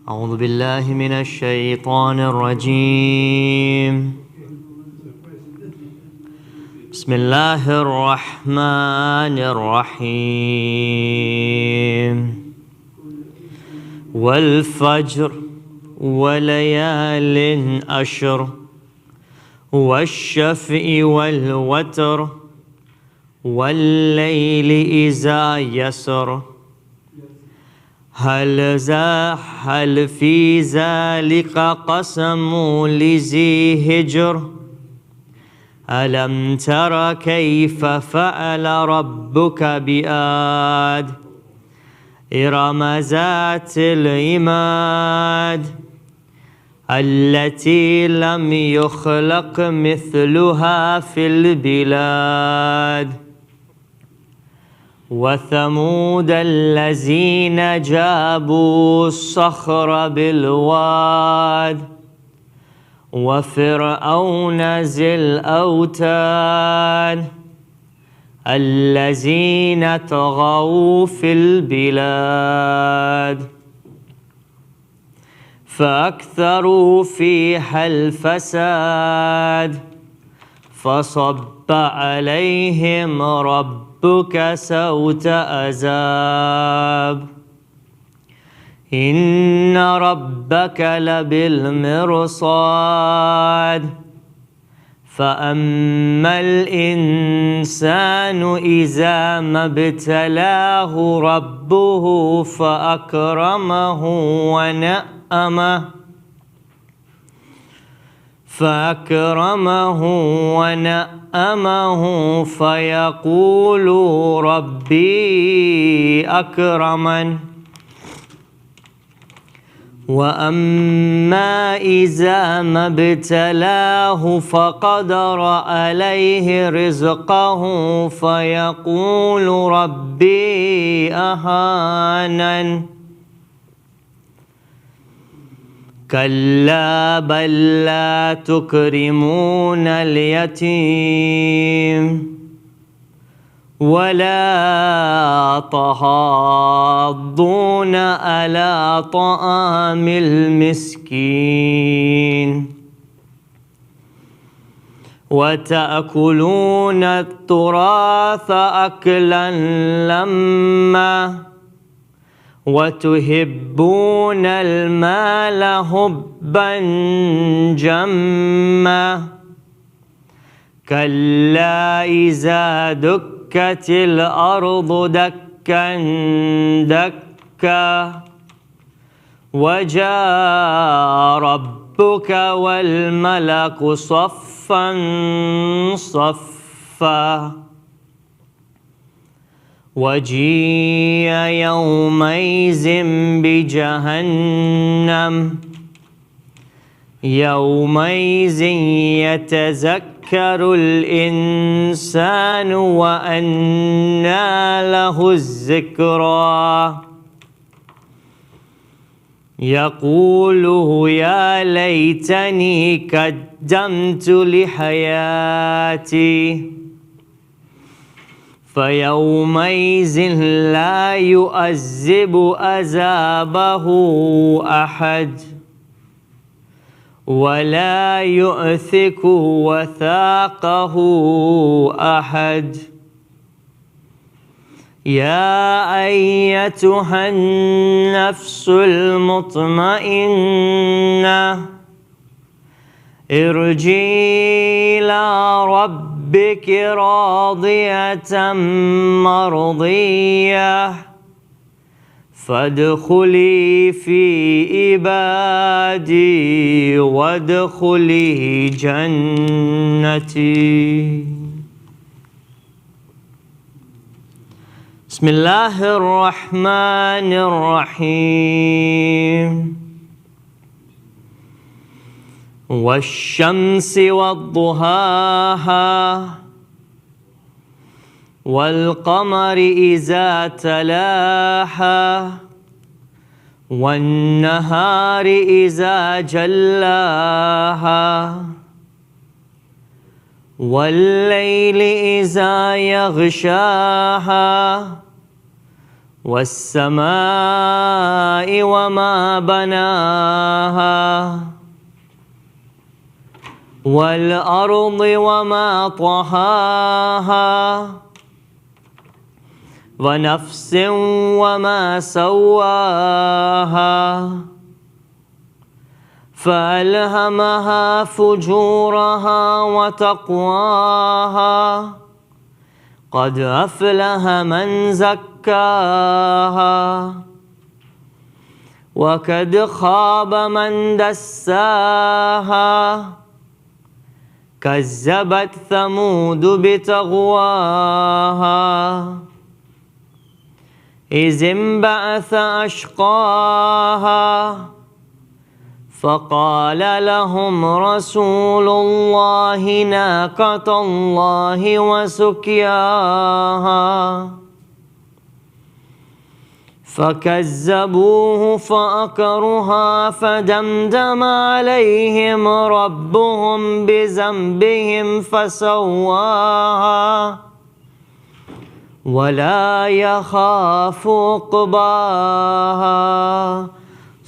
أعوذ بالله من الشيطان الرجيم. بسم الله الرحمن الرحيم. والفجر وليال عشر والشفع والوتر والليل إذا يسر هل في ذلك قسم لذي هجر ألم تر كيف فعل ربك بعاد إرم ذات العماد التي لم يخلق مثلها في البلاد وثمود الذين جابوا الصخر بالواد وفرعون ذي الأوتاد الذين طغوا في البلاد فأكثروا فيها الفساد فصب عليهم ربك سوط عذاب إن ربك لبالمرصاد فأما الإنسان إذا ما ابتلاه ربه فأكرمه ونعمه فيقول ربي أكرمن وأما إذا ما ابتلاه فقدر عليه رزقه فيقول ربي أهانن كلا بل لا تكرمون اليتيم ولا تحاضون على طعام المسكين وتأكلون التراث أكلا لما وتحبون المال حبا جما كلا إذا دكت الأرض دكا دكا وجاء ربك والملك صفا صفا وجيء يومئذ بجهنم يومئذ يتذكر الإنسان وأنى له الذكرى يقول يا ليتني قدمت لحياتي فيومئذ لا يعذب عذابه أحد ولا يؤثق وثاقه أحد يا أيتها النفس المطمئنة ارجعي إلى ربك راضية مرضية فادخلي في عبادي وادخلي جنتي. بسم الله الرحمن الرحيم. والشمس وضحاها والقمر إذا تلاها والنهار إذا جلاها والليل إذا يغشاها والسماء وما بناها والأرض وما طحاها ونفس وما سواها فألهمها فجورها وتقواها قد أفلح من زكاها وقد خاب من دساها كذبت ثمود بتغواها إذ انبعث أشقاها فقال لهم رسول الله ناقة الله وسقياها فكذبوه فأقروها فدمدم عليهم ربهم بذنبهم فسواها ولا يخاف عقباها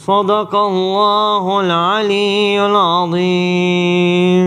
صدق الله العلي العظيم.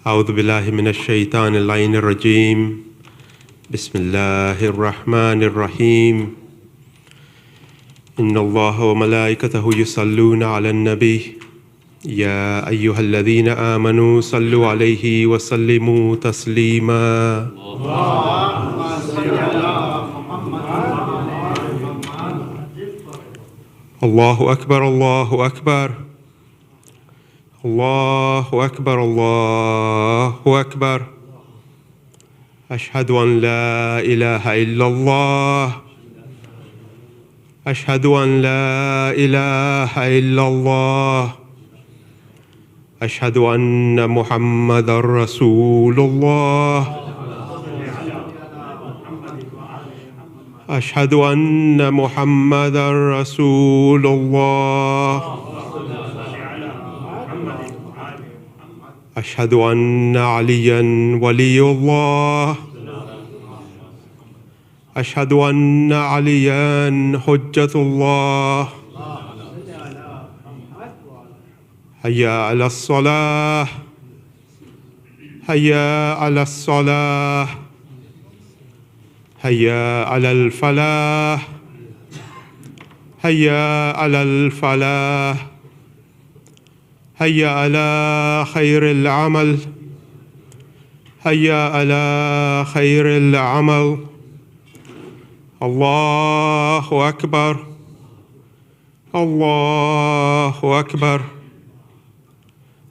أعوذ بالله من الشيطان اللعين الرجيم. بسم الله الرحمن الرحيم. إن الله وملائكته يصلون على النبي يا أيها الذين آمنوا صلوا عليه وسلموا تسليما. الله أكبر الله أكبر الله أكبر الله أكبر. أشهد أن لا إله إلا الله. أشهد أن لا إله إلا الله. أشهد أن محمدًا رسول الله. أشهد أن محمدًا رسول الله. أشهد أن عليًا ولي الله. أشهد أن عليًا حجة الله. حي على الصلاة. حي على الصلاة. حي على الفلاح. حي على الفلاح. حي على خير العمل. حي على خير العمل. الله أكبر الله أكبر.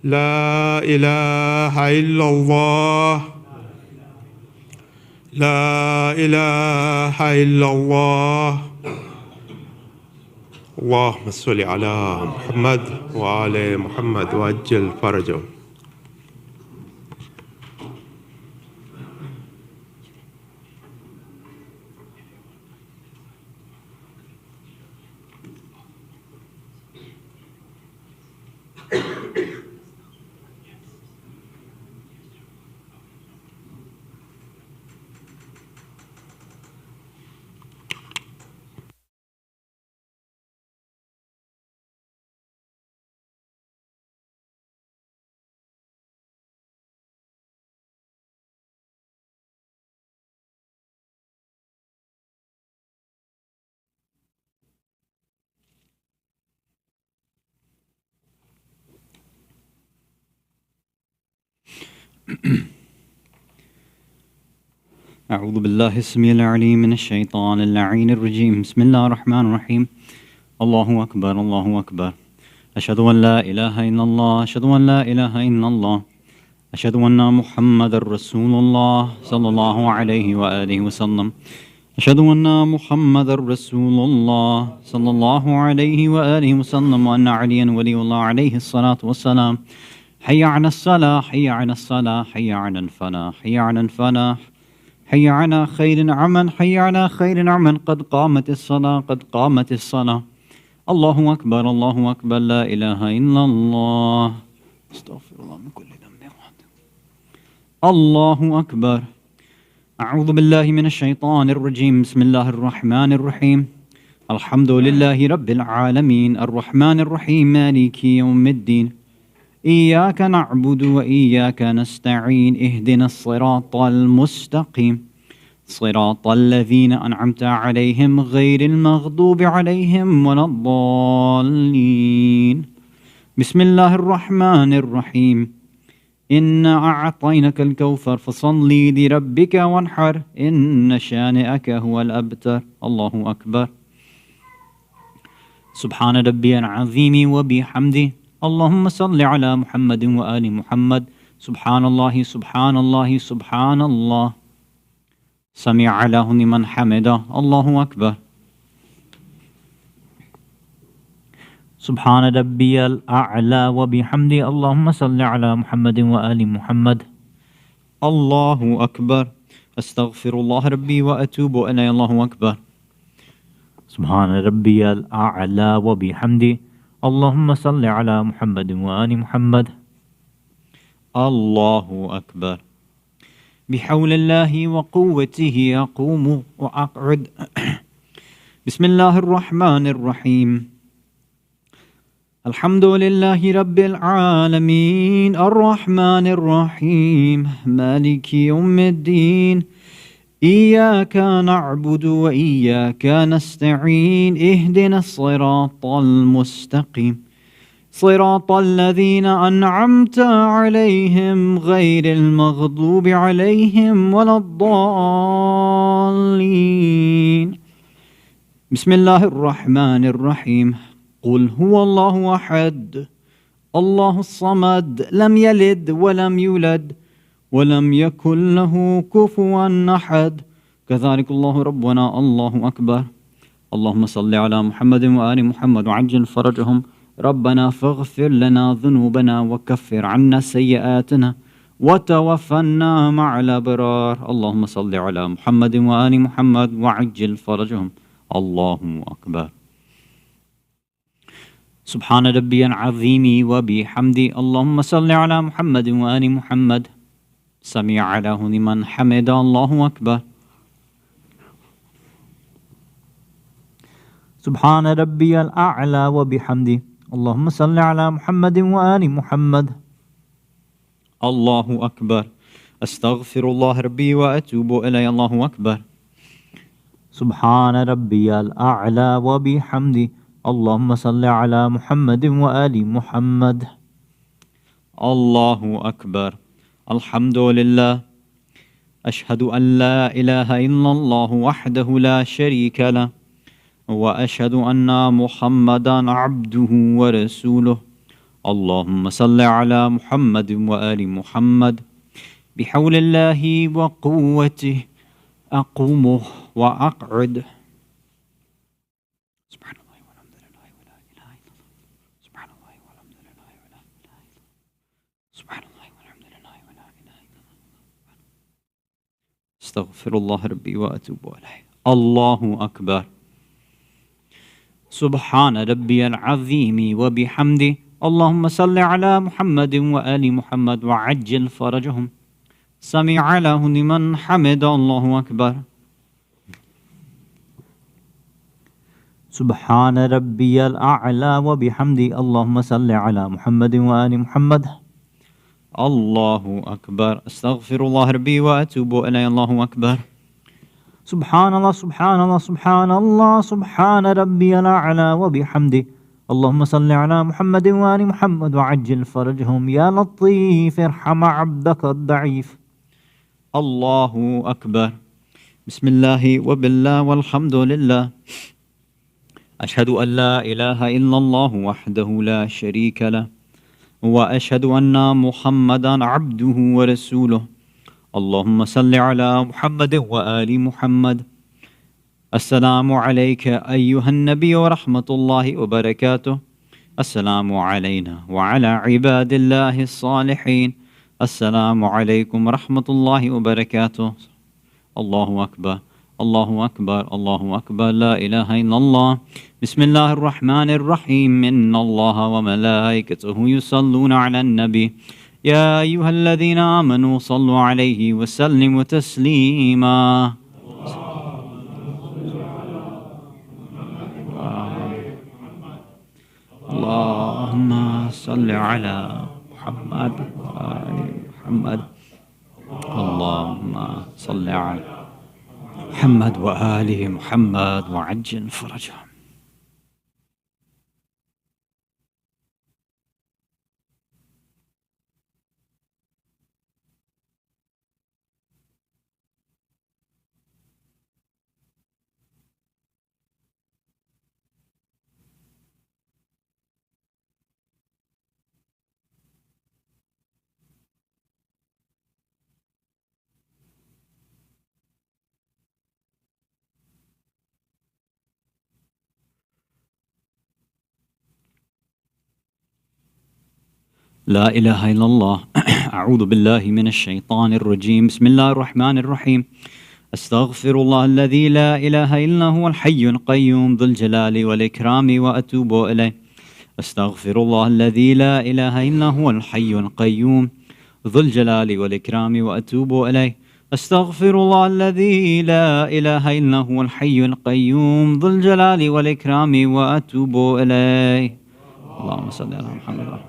لا إله إلا الله. لا إله إلا الله. اللهم صل على محمد وآل محمد وعجل فرجه. أعوذ بالله السميع العليم من الشيطان اللعين الرجيم. بسم الله الرحمن الرحيم. الله أكبر الله أكبر. أشهد أن لا إله إلا الله. أشهد أن لا إله إلا الله. أشهد أن محمد رسول الله صلى الله عليه وآله وسلم. أشهد أن محمد رسول الله صلى الله عليه وآله وسلم وأن عليا ولي الله عليه الصلاة والسلام. حي على الصلاة حي على الصلاة حي على الفلاح حي على الفلاح. حي على خير عمل حي على خير عمل. قد قامت الصلاة قد قامت الصلاة. الله أكبر الله أكبر. لا إله إلا الله. استغفر الله من كل ذنب. الله أكبر. أعوذ بالله من الشيطان الرجيم. بسم الله الرحمن الرحيم. الحمد لله رب العالمين الرحمن الرحيم مالك يوم الدين. إياك نعبد وإياك نستعين. اهدنا الصراط المستقيم صراط الذين أنعمت عليهم غير المغضوب عليهم ولا الضالين. بسم الله الرحمن الرحيم. إنا أعطيناك الكوثر فصل لربك وانحر إن شانئك هو الأبتر. الله أكبر. سبحان ربي العظيم وبحمده. اللهم صل على محمد وآل محمد. سبحان الله سبحان الله سبحان الله. سمع له لمن حمده. الله أكبر. سبحان ربي الأعلى وبحمده. اللهم صل على محمد وآل محمد. الله أكبر. أستغفر الله ربي وأتوب إليه. الله أكبر. سبحان ربي الأعلى وبحمده. اللهم صل على محمد وآل محمد. الله أكبر. بحول الله وقوته أقوم وأقعد. بسم الله الرحمن الرحيم. الحمد لله رب العالمين الرحمن الرحيم مالك يوم الدين إياك نعبد وإياك نستعين اهدنا الصراط المستقيم صراط الذين أنعمت عليهم غير المغضوب عليهم ولا الضالين. بسم الله الرحمن الرحيم. قل هو الله أحد الله الصمد لم يلد ولم يولد ولم يكن له كفوا أحد. كذلك الله ربنا الله أكبر. اللهم صل على محمد وآل محمد وعجل فرجهم. ربنا فاغفر لنا ذنوبنا وكفر عنا سيئاتنا وتوفنا مع الأبرار. اللهم صل على محمد وآل محمد وعجل فرجهم. الله أكبر. سبحان ربي العظيم وبحمدي. اللهم صل على محمد وآل محمد. سمع له لمن حمد. الله أكبر. سبحان ربي الأعلى وبحمده. اللهم صل على محمد وآل محمد. الله أكبر. أستغفر الله ربي وأتوب إليه. الله أكبر. سبحان ربي الأعلى وبحمده. اللهم صل على محمد وآل محمد. الله أكبر. الحمد لله. أشهد أن لا إله إلا الله وحده لا شريك له وأشهد أن محمدا عبده ورسوله. اللهم صل على محمد وآل محمد. بحول الله وقوته أقوم وأقعد. سبحان الله والحمد لله ولا إله إلا الله. سبحان الله والحمد لله ولا إله إلا الله. سبحان الله والحمد لله ولا إله إلا الله. استغفر الله ربي وأتوب إليه. الله أكبر. سبحان ربي العظيم وبحمده. اللهم صل على محمد وآل محمد وعجل فرجهم. سمع له لمن حمد. الله أكبر. سبحان ربي الأعلى وبحمده. اللهم صل على محمد وآل محمد. الله أكبر. استغفر الله ربي وأتوب إليه. الله أكبر. سبحان الله سبحان الله سبحان الله سبحان ربي الأعلى وبحمده. اللهم صل على محمد وآل محمد وعجل فرجهم. يا لطيف ارحم عبدك الضعيف. الله أكبر. بسم الله وبالله والحمد لله. أشهد أن لا إله إلا الله وحده لا شريك له وأشهد أن محمدا عبده ورسوله. اللهم صل على محمد وآل محمد. السلام عليك أيها النبي ورحمة الله وبركاته. السلام علينا وعلى عباد الله الصالحين. السلام عليكم ورحمة الله وبركاته. الله أكبر الله أكبر الله أكبر. لا إله إلا الله. بسم الله الرحمن الرحيم. إن الله وملائكته يصلون على النبي يا أيها الذين آمنوا صلوا عليه وسلموا تسليما. اللهم صل على محمد وآل محمد. اللهم صل على محمد وآل محمد وعجل فرجهم. لا إله إلا الله. أعوذ بالله من الشيطان الرجيم. بسم الله الرحمن الرحيم. أستغفر الله الذي لا إله إلا هو الحي القيوم ذو الجلال والإكرام وأتوب إليه. أستغفر الله الذي لا إله إلا هو الحي القيوم ذو الجلال والإكرام وأتوب إليه. أستغفر الله الذي لا إله إلا هو الحي القيوم ذو الجلال والإكرام وأتوب إليه. اللهم صل على محمد.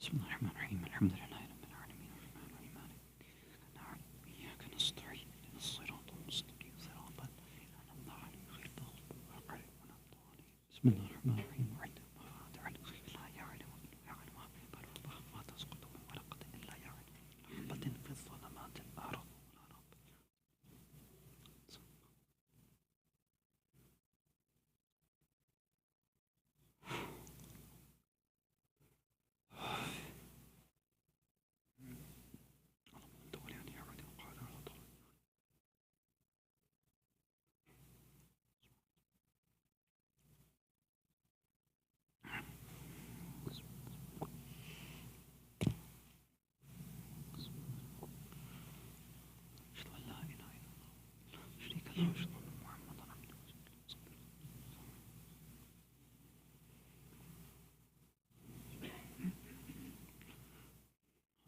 بسم الله الرحمن الرحيم. الحمد لله رب العالمين الرحمن الرحيم مالك نعبد وإياك نستعين اهدنا الصراط المستقيم صراط الذين أنعمت عليهم غير المغضوب عليهم ولا الضالين. بسم الله الرحمن الرحيم. وعند المفاتح الغيب لا يعلم بل الله ما تسقط من ورقة إلا يعلم حبة في الظلمات الأرض ولا رب.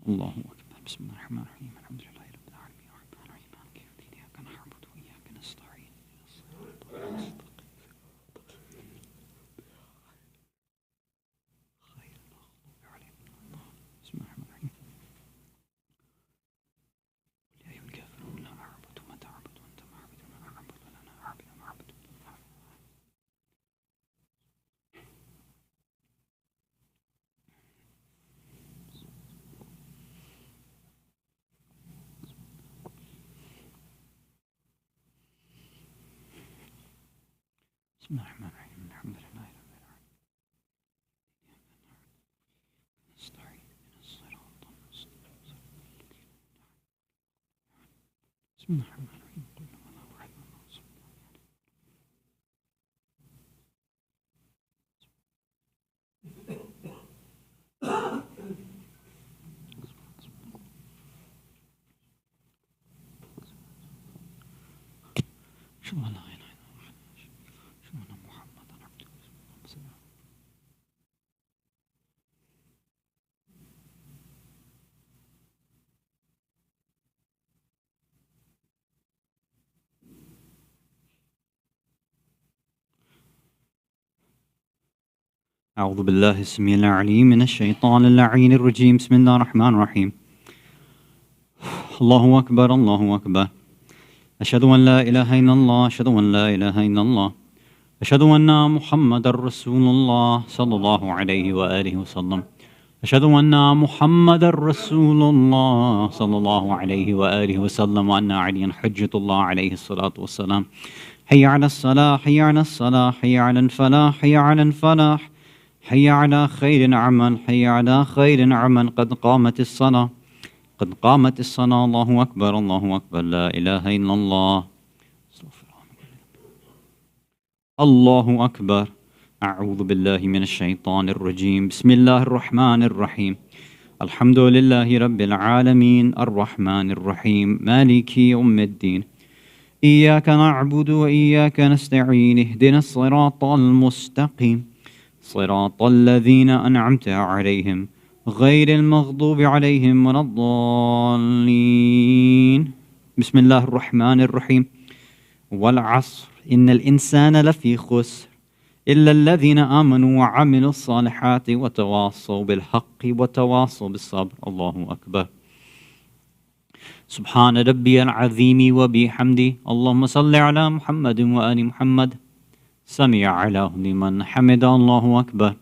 الله أكبر. بسم الله الرحمن الرحيم. الحمد لله رب العالمين الرحمن الرحيم مالك يوم الدين إياك نعبد وإياك نستعين اهدنا الصراط المستقيم غير المغضوب عليهم ولا الضالين. بسم الله الرحمن الرحيم. قل يا أيها الكافرون لا أعبد ما تعبد وأنت معبد ما أعبد ولا أنا أعبد ما أعبد. بسم الله الرحمن الرحيم. الحمد لله رب العالمين نستعين اهدنا الصراط المستقيم. بسم الله الرحمن الرحيم. قل هو الله أحد الله الصمد. أشهد أن لا إله إلا الله أشهد أن محمدا عبده ورسوله. أعوذ بالله السميع العليم من الشيطان اللعين الرجيم. بسم الله الرحمن الرحيم. الله أكبر الله أكبر. أشهد أن لا إله إلا الله أشهد أن لا إله إلا الله أشهد أن محمدا رسول الله صلى الله عليه وآله وسلم. أشهد أن محمدا رسول الله صلى الله عليه وآله وسلم وأن عليا حجة الله عليه الصلاة والسلام. حي على الصلاة حي على الصلاة حي على الفلاح حي على الفلاح حي على خير عمل حي على خير عمل. قد قامت الصلاة قد قامت الصلاة. الله أكبر الله أكبر. لا إله إلا الله. الله أكبر. أعوذ بالله من الشيطان الرجيم. بسم الله الرحمن الرحيم. الحمد لله رب العالمين الرحمن الرحيم مالك يوم الدين. إياك نعبد وإياك نستعين اهدنا الصراط المستقيم صراط الذين أنعمت عليهم غير المغضوب عليهم ولا الضالين. بسم الله الرحمن الرحيم. والعصر إن الإنسان لفي خسر إلا الذين آمنوا وعملوا الصالحات وتواصوا بالحق وتواصوا بالصبر. الله أكبر. سبحان ربي العظيم وبحمده. اللهم صل على محمد وآل محمد. سمع الله لمن حمد. الله أكبر.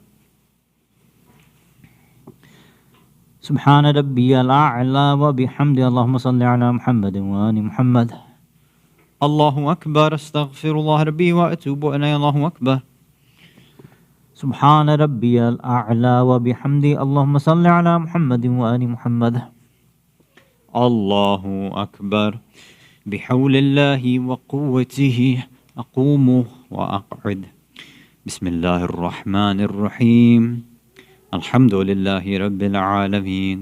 سبحان ربي الأعلى وبحمده. اللهم صل على محمد وآل محمد. الله أكبر أستغفر الله ربي وأتوب إليه الله أكبر. سبحان ربي الأعلى وبحمده اللهم صل على محمد وآل محمد. الله أكبر. بحول الله وقوته أقوم وأقعد. بسم الله الرحمن الرحيم. الحمد لله رب العالمين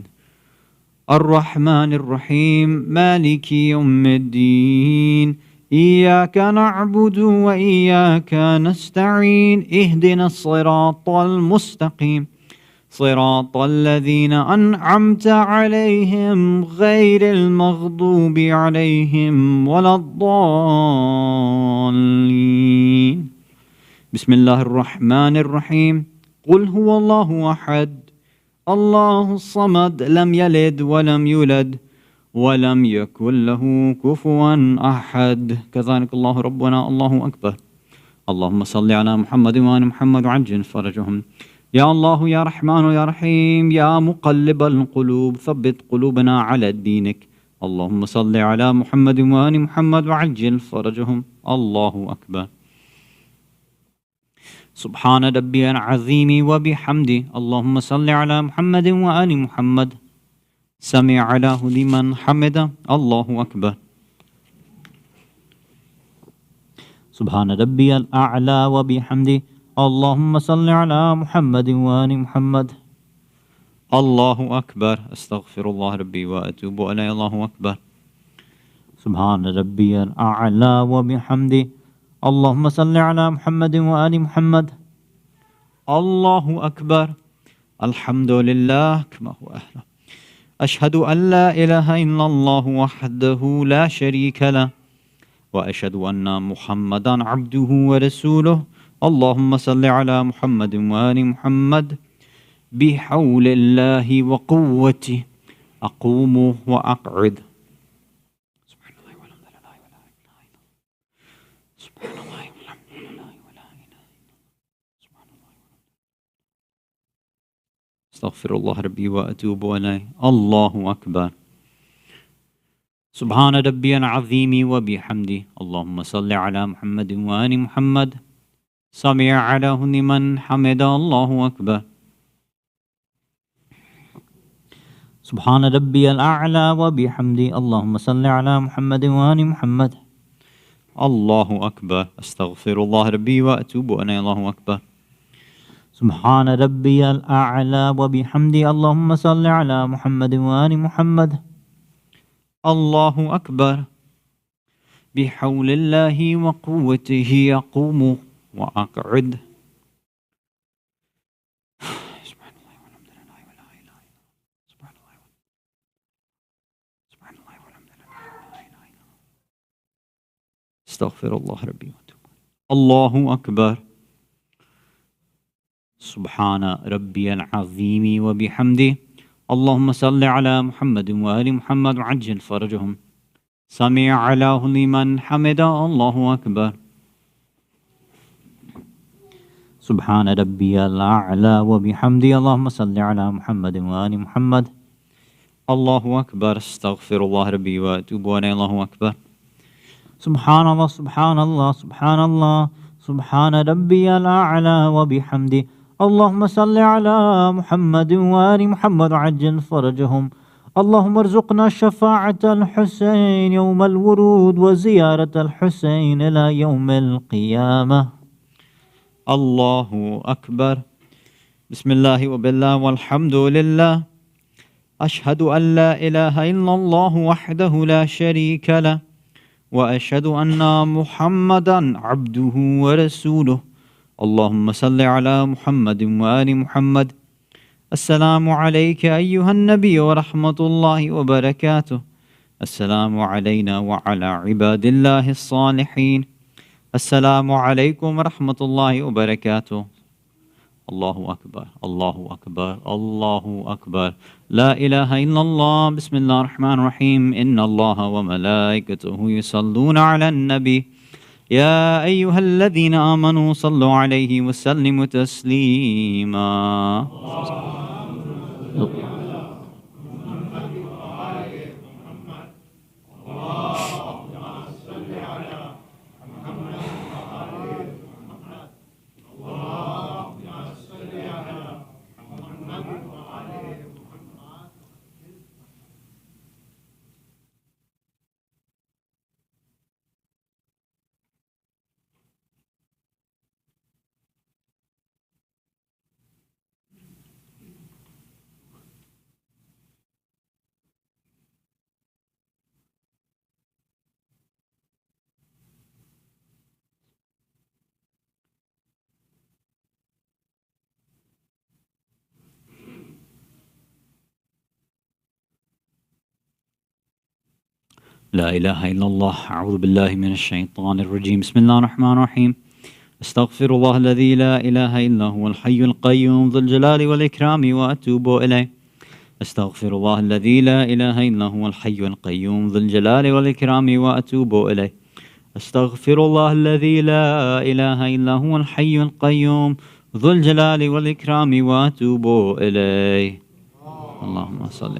الرحمن الرحيم مالك يوم الدين إياك نعبد وإياك نستعين اهدنا الصراط المستقيم صراط الذين أنعمت عليهم غير المغضوب عليهم ولا الضالين. بسم الله الرحمن الرحيم. قل هو الله أحد الله الصمد لم يلد ولم يولد ولم يكن له كفوا أحد. كذلك الله ربنا الله أكبر. اللهم صل على محمد وآل محمد وعجل فرجهم. يا الله يا رحمن يا رحيم يا مقلب القلوب ثبت قلوبنا على دينك. اللهم صل على محمد وآل محمد وعجل فرجهم. الله أكبر. سبحان ربي العظيم وبحمده اللهم صل على محمد وآل محمد. سمع له لمن حمده. الله أكبر. سبحان ربي الأعلى وبحمده اللهم صل على محمد وآل محمد. الله أكبر. أستغفر الله ربي وأتوب إليه. الله أكبر. سبحان ربي الأعلى وبحمده اللهم صل على محمد وآل محمد. الله أكبر. الحمد لله كما هو أهله. أشهد أن لا إله إلا الله وحده لا شريك له وأشهد أن محمدا عبده ورسوله. اللهم صل على محمد وآل محمد. بحول الله وقوته أقوم وأقعد. سبحان الله والحمد لله ولا إله إلا الله. سبحان الله والحمد لله ولا إله إلا الله. سبحان الله. استغفر الله ربي وأتوب إليه. الله أكبر. سبحان ربي العظيم وبحمده اللهم صل على محمد وآل محمد. سمع على لمن حمد. الله أكبر. سبحان ربي الأعلى وبحمده اللهم صل على محمد وآل محمد. الله أكبر. أستغفر الله ربي وأتوب إليه. الله أكبر. سبحان ربي الأعلى وبحمده اللهم صل على محمد وآل محمد. الله أكبر. بحول الله وقوته أقوم وأقعد. سبحان الله والحمد لله ولا إله إلا الله. سبحان الله. سبحان الله والحمد لله ولا إله إلا الله. استغفر الله ربي وأتوب. الله أكبر. سبحان ربي العظيم وبحمده اللهم صل على محمد وآل محمد وعجل فرجهم. سمع له لمن حمد. الله أكبر. سبحان ربي الأعلى وبحمده اللهم صل على محمد وآل محمد. الله أكبر. استغفر الله ربي وأتوب إليه. الله أكبر. سبحان الله سبحان الله سبحان الله سبحان ربي الأعلى وبحمده اللهم صل على محمد وآل محمد وعجل فرجهم. اللهم ارزقنا شفاعة الحسين يوم الورود وزيارة الحسين إلى يوم القيامة. الله أكبر. بسم الله وبالله والحمد لله. أشهد أن لا إله إلا الله وحده لا شريك له وأشهد أن محمدا عبده ورسوله. اللهم صل على محمد وآل محمد. السلام عليك أيها النبي ورحمة الله وبركاته. السلام علينا وعلى عباد الله الصالحين. السلام عليكم ورحمة الله وبركاته. الله أكبر. الله أكبر. الله أكبر. لا إله إلا الله. بسم الله الرحمن الرحيم. إن الله وملائكته يصلون على النبي يا أيها الذين آمنوا صلوا عليه وسلموا تسليما. لا إله إلا الله. أعوذ بالله من الشيطان الرجيم. بسم الله الرحمن الرحيم. أستغفر الله الذي لا إله إلا هو الحي القيوم ذو الجلال والإكرام وأتوب إليه. أستغفر الله الذي لا إله إلا هو الحي القيوم ذو الجلال والإكرام وأتوب إليه. أستغفر الله الذي لا إله إلا هو الحي القيوم ذو الجلال والإكرام وأتوب إليه. اللهم صل.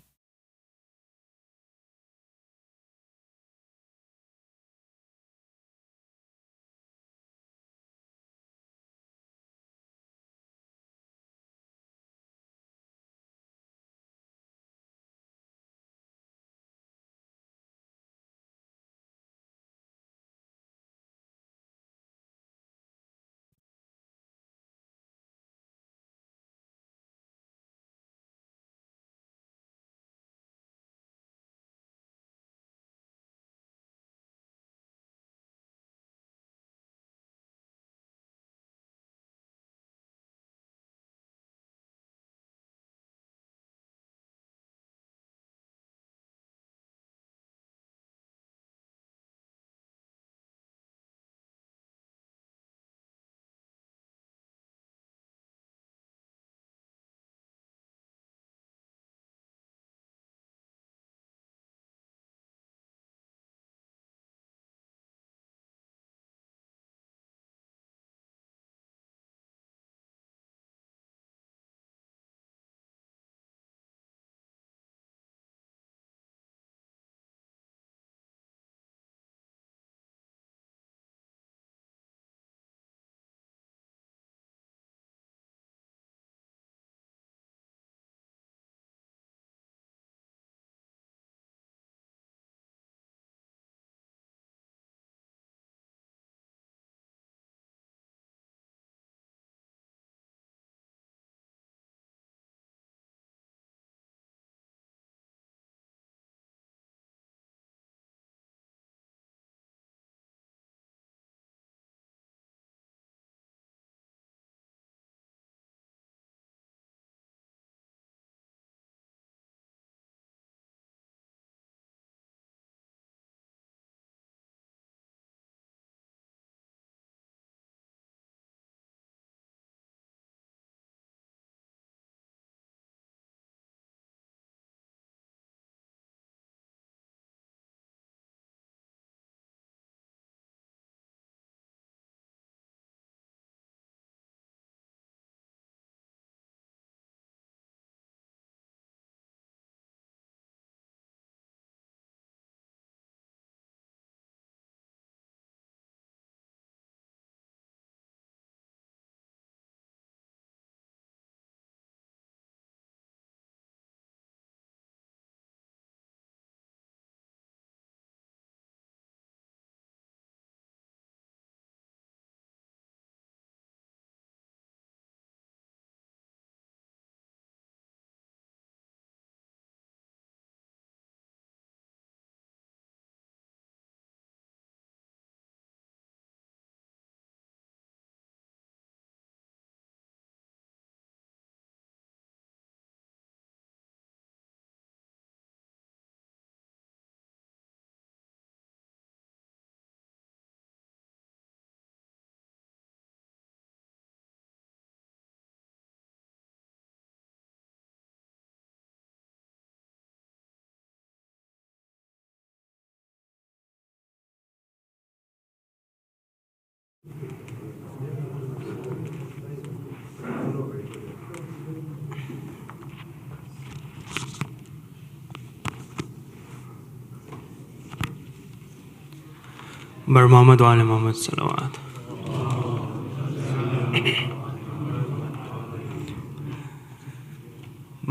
बर मोहम्मद वाले मोहम्मद सलावत।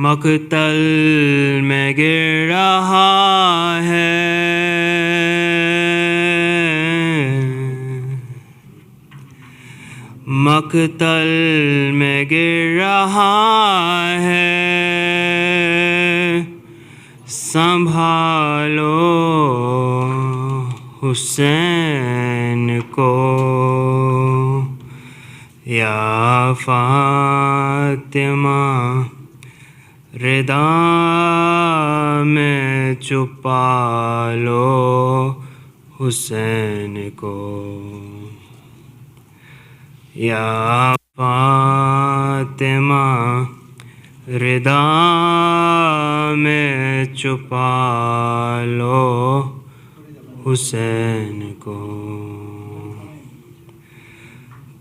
मकतल में गिर रहा है, मकतल में गिर रहा है, संभालो हुसैन को या फातिमा रिदा में میں چھپا لو حسین کو، یا فاطمہ ردا میں چھپا لو حسین کو،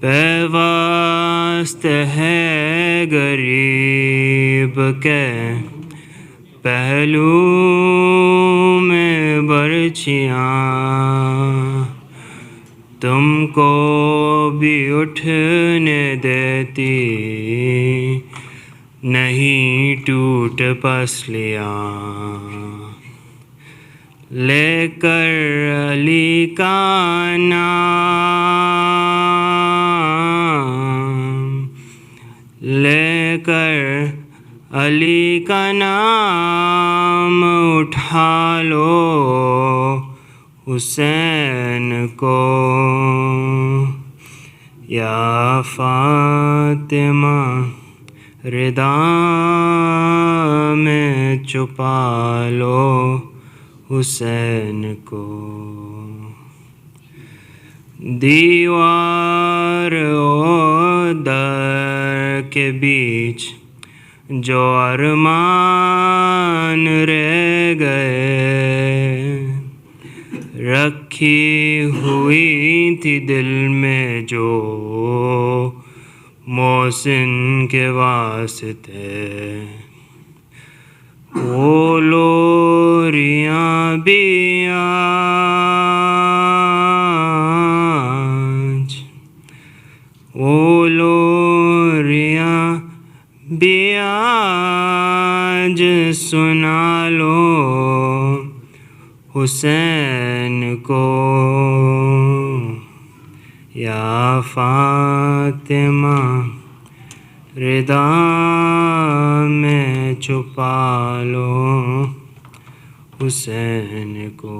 پیوست ہے غریب کے پہلو میں برچھیاں، تم کو بھی اٹھنے دیتی نہیں ٹوٹ پسلیاں، لے کر علی کا نام، لے کر علی کا نام اٹھا لو حسین کو، یا فاطمہ ردا میں چھپا لو حسین کو، دیوار و در کے بیچ جو ارمان رہ گئے، رکھی ہوئی تھی دل میں جو محسن کے واسطے، وہ لوریاں بھی آج، وہ لوریاں بھی آج سنا لو حسین کو، یا فاطمہ ردا میں چھپا لو حسین کو،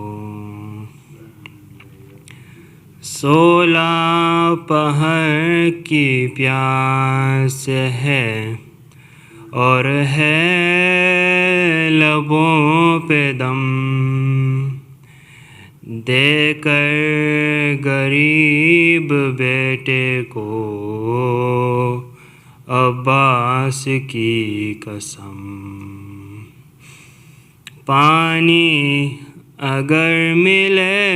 16 پہر کی پیاس ہے اور ہے لبوں پہ دم، دے کر غریب بیٹے کو عباس کی قسم، پانی اگر ملے،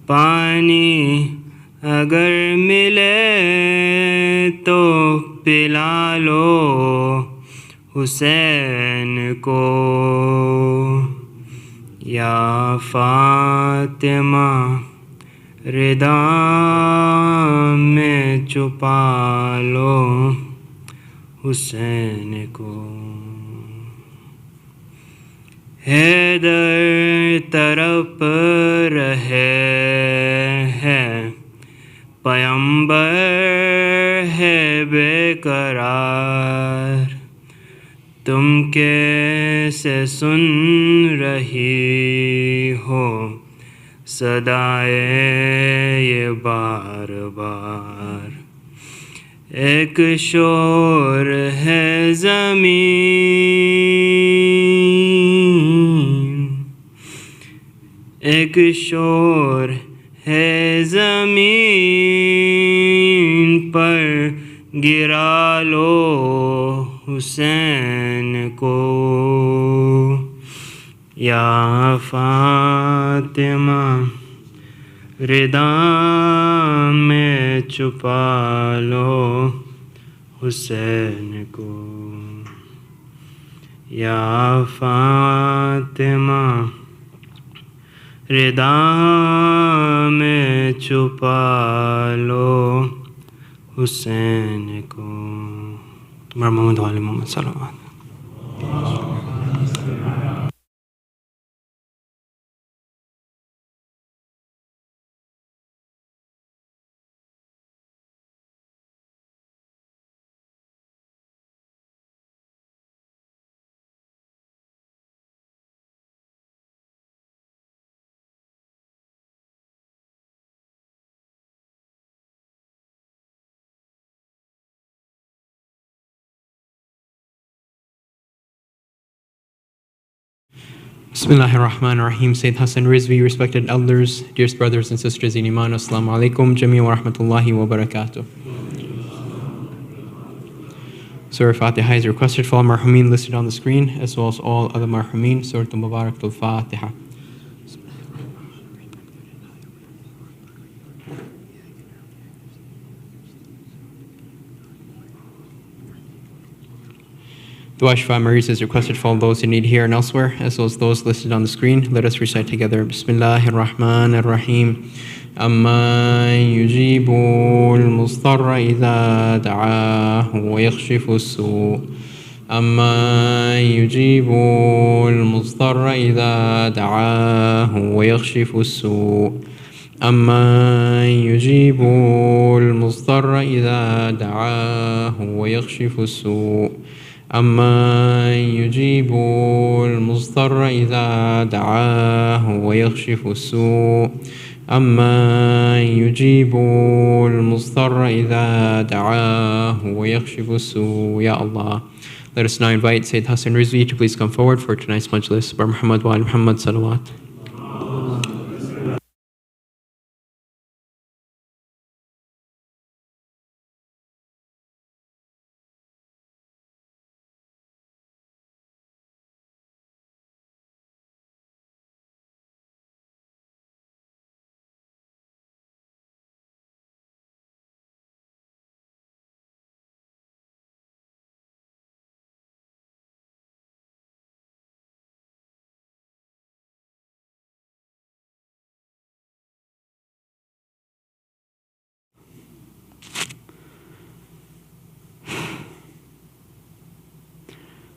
پانی اگر ملے تو پلا لو حسین کو، یا فاطمہ ردا میں چھپا لو حسین کو، حیدر تڑپ رہے ہیں پیمبر ہے بے قرار، تم کیسے سن رہی ہو صدائے یہ بار بار، ایک شور ہے زمین، ایک شور ہے زمین پر، گرا لو حسین کو، یا فاطمہ ردا میں چھپا لو حسین کو، یا فاطمہ ردا میں چھپا لو حسین کو، محمد وعلی محمد صلی اللہ علیہ وسلم۔ Bismillahir Rahmanir Rahim. Sayyid Hasan, Rizvi, respected elders, dearest brothers and sisters in Iman, Assalamu alaikum, Jamia wa rahmatullahi wa barakatuh. Surah Fatiha is requested for all marhumin listed on the screen, as well as all other marhumin. Surah Mubarak al-Fatiha. Dua Shifa Maris is requested for all those in need here and elsewhere, as well as those listed on the screen. Let us recite together. Bismillahir Rahmanir Rahim. Amma yujibu al-mustarra idha da'ahu wa yakhshifu as-su'. Amma yujibu al-mustarra idha da'ahu wa yakhshifu as-su'. Amma yujibu al-mustarra idha da'ahu wa yakhshifu as-su'. أَمَّن يُجِيبُ الْمُضْطَرَّ إِذَا دَعَاهُ وَيَكْشِفُ السُّوءَ أَمَّن يُجِيبُ الْمُضْطَرَّ إِذَا دَعَاهُ وَيَكْشِفُ السُّوءَ. Ya Allah. Let us now invite Sayyid Hasan Rizvi to please come forward for tonight's Majlis. Bar Muhammad wa al Muhammad Salaat.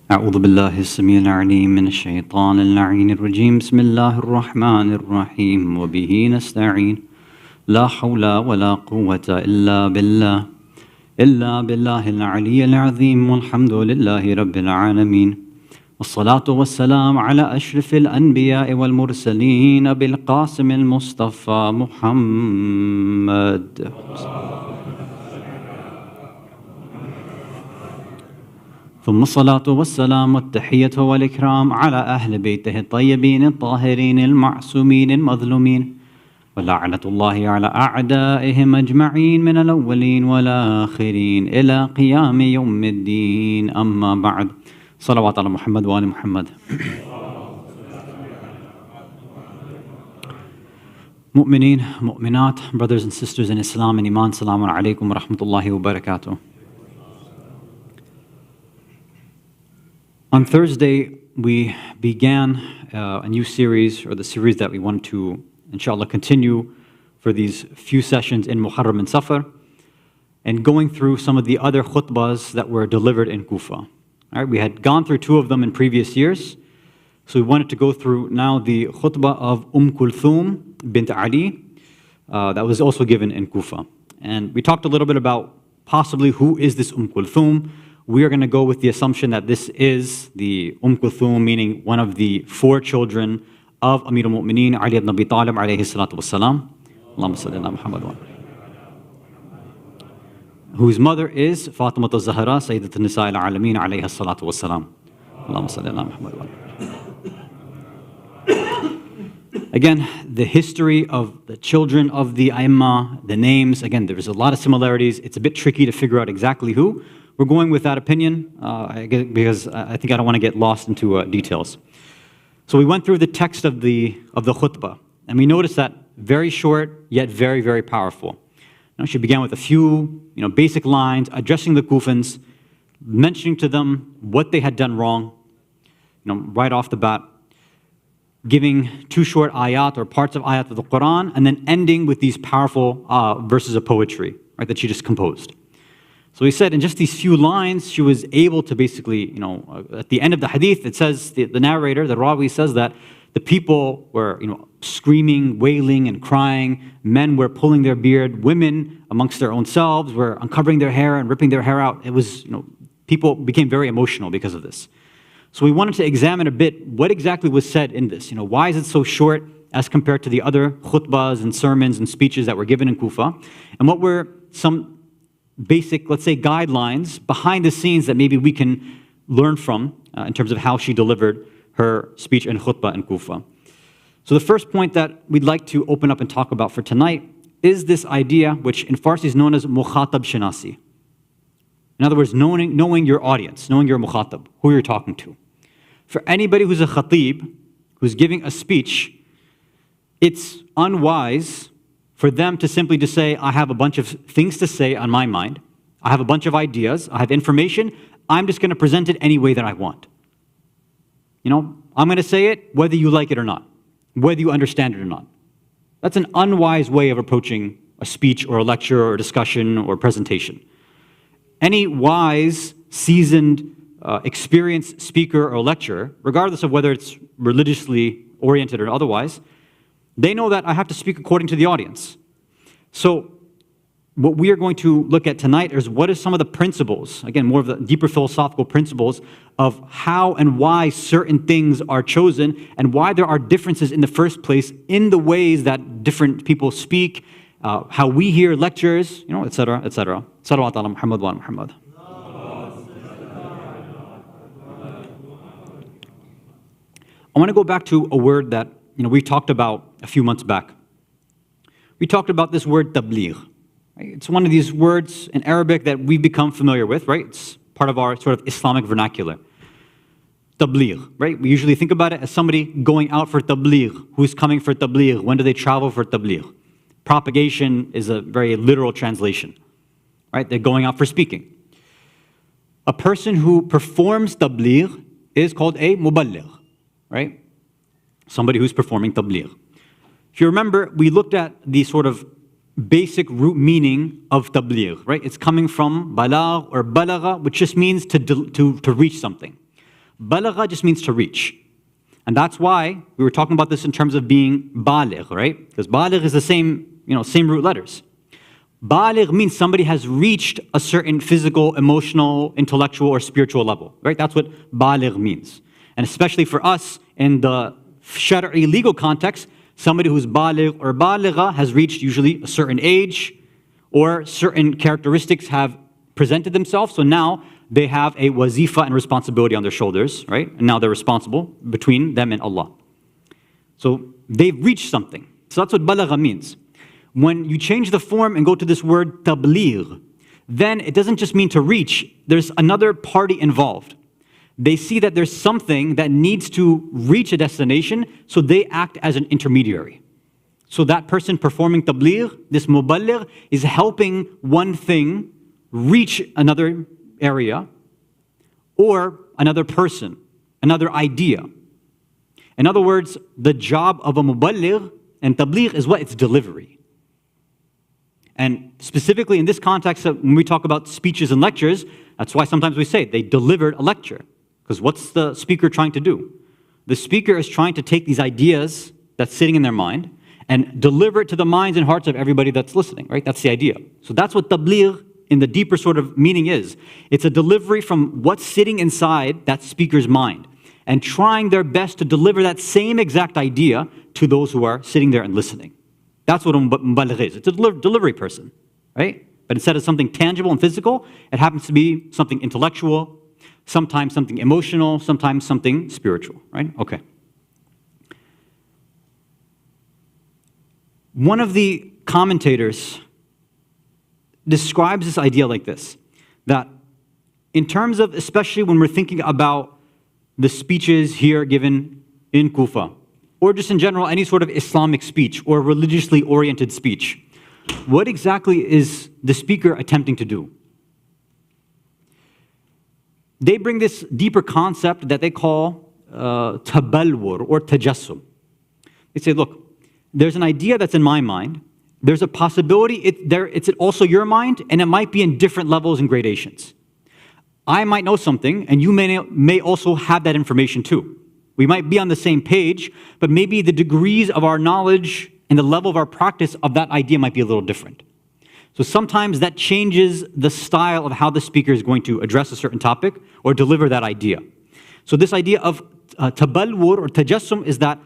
أعوذ بالله السميع العليم من الشيطان اللعين الرجيم. بسم الله الرحمن الرحيم وبه نستعين. لا حول ولا قوة إلا بالله العلي العظيم. والحمد لله رب العالمين. والصلاة والسلام على أشرف الأنبياء والمرسلين بالقاسم المصطفى محمد. ثم الصلاة والسلام والتحية والإكرام على أهل بيته الطيبين الطاهرين المعصومين المظلومين، ولعنة الله على أعدائهم أجمعين من الأولين والآخرين إلى قيام يوم الدين. أما بعد، صلوات على محمد وآل محمد. Mu'mineen, mu'minat, brothers and sisters in Islam and Iman, Assalamu alaikum wa rahmatullahi wa barakatuh. On Thursday, we began a new series, or the series that we want to, inshallah, continue for these few sessions in Muharram and Safar, and going through some of the other khutbahs that were delivered in Kufa. All right, we had gone through two of them in previous years, so we wanted to go through now the khutbah of Kulthum bint Ali that was also given in Kufa. And we talked a little bit about possibly who is this Kulthum. We are going to go with the assumption that this is the Kulthum, meaning one of the four children of Amir al-Mu'mineen Ali ibn Abi Talib alayhi salatu wassalam. Allahumma salli ala Muhammad wa whose mother is Fatima al-Zahra, Sayyidat al-Nisa al-Alameen alayhi salatu wassalam. Allahumma salli ala Muhammad wa Again, the history of the children of the Aimma, the names, again, there's a lot of similarities. It's a bit tricky to figure out exactly who. We're going with that opinion because I think I don't want to get lost into details. So we went through the text of the khutbah, and we noticed that very short yet very, very powerful. She began with a few basic lines addressing the Kufans, mentioning to them what they had done wrong, right off the bat, giving two short ayat or parts of ayat of the Quran, and then ending with these powerful verses of poetry, right, that she just composed. So he said in just these few lines, she was able to basically, at the end of the hadith, it says, the narrator, the Rawi says that the people were, screaming, wailing, and crying. Men were pulling their beard. Women, amongst their own selves, were uncovering their hair and ripping their hair out. It was, people became very emotional because of this. So we wanted to examine a bit what exactly was said in this. Why is it so short as compared to the other khutbahs and sermons and speeches that were given in Kufa? And what were some basic, let's say, guidelines behind the scenes that maybe we can learn from in terms of how she delivered her speech and khutbah in Kufa. So the first point that we'd like to open up and talk about for tonight is this idea, which in Farsi is known as mukhatab shinasi. In other words, knowing your audience, knowing your mukhatab, who you're talking to. For anybody who's a khatib, who's giving a speech, it's unwise for them to simply just say, I have a bunch of things to say on my mind, I have a bunch of ideas, I have information, I'm just going to present it any way that I want. I'm going to say it whether you like it or not, whether you understand it or not. That's an unwise way of approaching a speech or a lecture or a discussion or presentation. Any wise, seasoned, experienced speaker or lecturer, regardless of whether it's religiously oriented or otherwise, they know that I have to speak according to the audience. So what we are going to look at tonight is what are some of the principles, again, more of the deeper philosophical principles of how and why certain things are chosen and why there are differences in the first place in the ways that different people speak, how we hear lectures, etc., etc. Salawat ala Muhammad wa ala Muhammad. I want to go back to a word that we talked about a few months back. We talked about this word tabligh. Right? It's one of these words in Arabic that we've become familiar with, right? It's part of our sort of Islamic vernacular. Tabligh, right? We usually think about it as somebody going out for tabligh, who's coming for tabligh, when do they travel for tabligh? Propagation is a very literal translation, right? They're going out for speaking. A person who performs tabligh is called a muballigh, right? Somebody who's performing tabligh. If you remember, we looked at the sort of basic root meaning of tabligh, right? It's coming from balagh or balagha, which just means to reach something. Balagha just means to reach. And that's why we were talking about this in terms of being baligh, right? Because baligh is the same root letters. Baligh means somebody has reached a certain physical, emotional, intellectual, or spiritual level, right? That's what baligh means. And especially for us in the Shar'i legal context, somebody who's baligh or baligha has reached usually a certain age or certain characteristics have presented themselves. So now they have a wazifa and responsibility on their shoulders, right? And now they're responsible between them and Allah. So they've reached something. So that's what balagha means. When you change the form and go to this word tabligh, then it doesn't just mean to reach. There's another party involved. They see that there's something that needs to reach a destination, so they act as an intermediary. So that person performing tabligh, this muballigh, is helping one thing reach another area or another person, another idea. In other words, the job of a muballigh and tabligh is what? It's delivery. And specifically in this context, when we talk about speeches and lectures, that's why sometimes we say they delivered a lecture. Because what's the speaker trying to do? The speaker is trying to take these ideas that's sitting in their mind and deliver it to the minds and hearts of everybody that's listening, right? That's the idea. So that's what tabligh in the deeper sort of meaning is. It's a delivery from what's sitting inside that speaker's mind and trying their best to deliver that same exact idea to those who are sitting there and listening. That's what a muballigh is. It's a delivery person, right? But instead of something tangible and physical, it happens to be something intellectual, sometimes something emotional, sometimes something spiritual, right? Okay. One of the commentators describes this idea like this, that in terms of, especially when we're thinking about the speeches here given in Kufa, or just in general, any sort of Islamic speech or religiously oriented speech, what exactly is the speaker attempting to do? They bring this deeper concept that they call tabalwur or tajassum. They say, look, there's an idea that's in my mind. There's a possibility it's also your mind, and it might be in different levels and gradations. I might know something, and you may also have that information too. We might be on the same page, but maybe the degrees of our knowledge and the level of our practice of that idea might be a little different. So sometimes that changes the style of how the speaker is going to address a certain topic or deliver that idea. So this idea of tabalwur or tajassum is that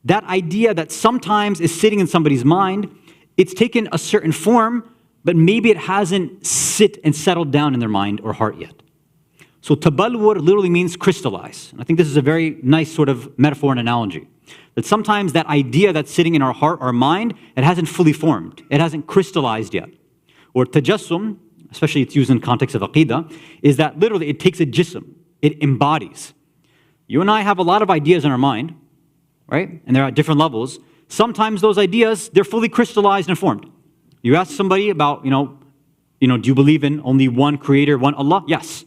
idea that sometimes is sitting in somebody's mind, it's taken a certain form, but maybe it hasn't sit and settled down in their mind or heart yet. So tabalwur literally means crystallize. And I think this is a very nice sort of metaphor and analogy. That sometimes that idea that's sitting in our heart or mind, it hasn't fully formed. It hasn't crystallized yet. Or tajassum, especially it's used in context of aqidah, is that literally it takes a jism. It embodies. You and I have a lot of ideas in our mind, right? And they're at different levels. Sometimes those ideas, they're fully crystallized and formed. You ask somebody about, do you believe in only one creator, one Allah? Yes.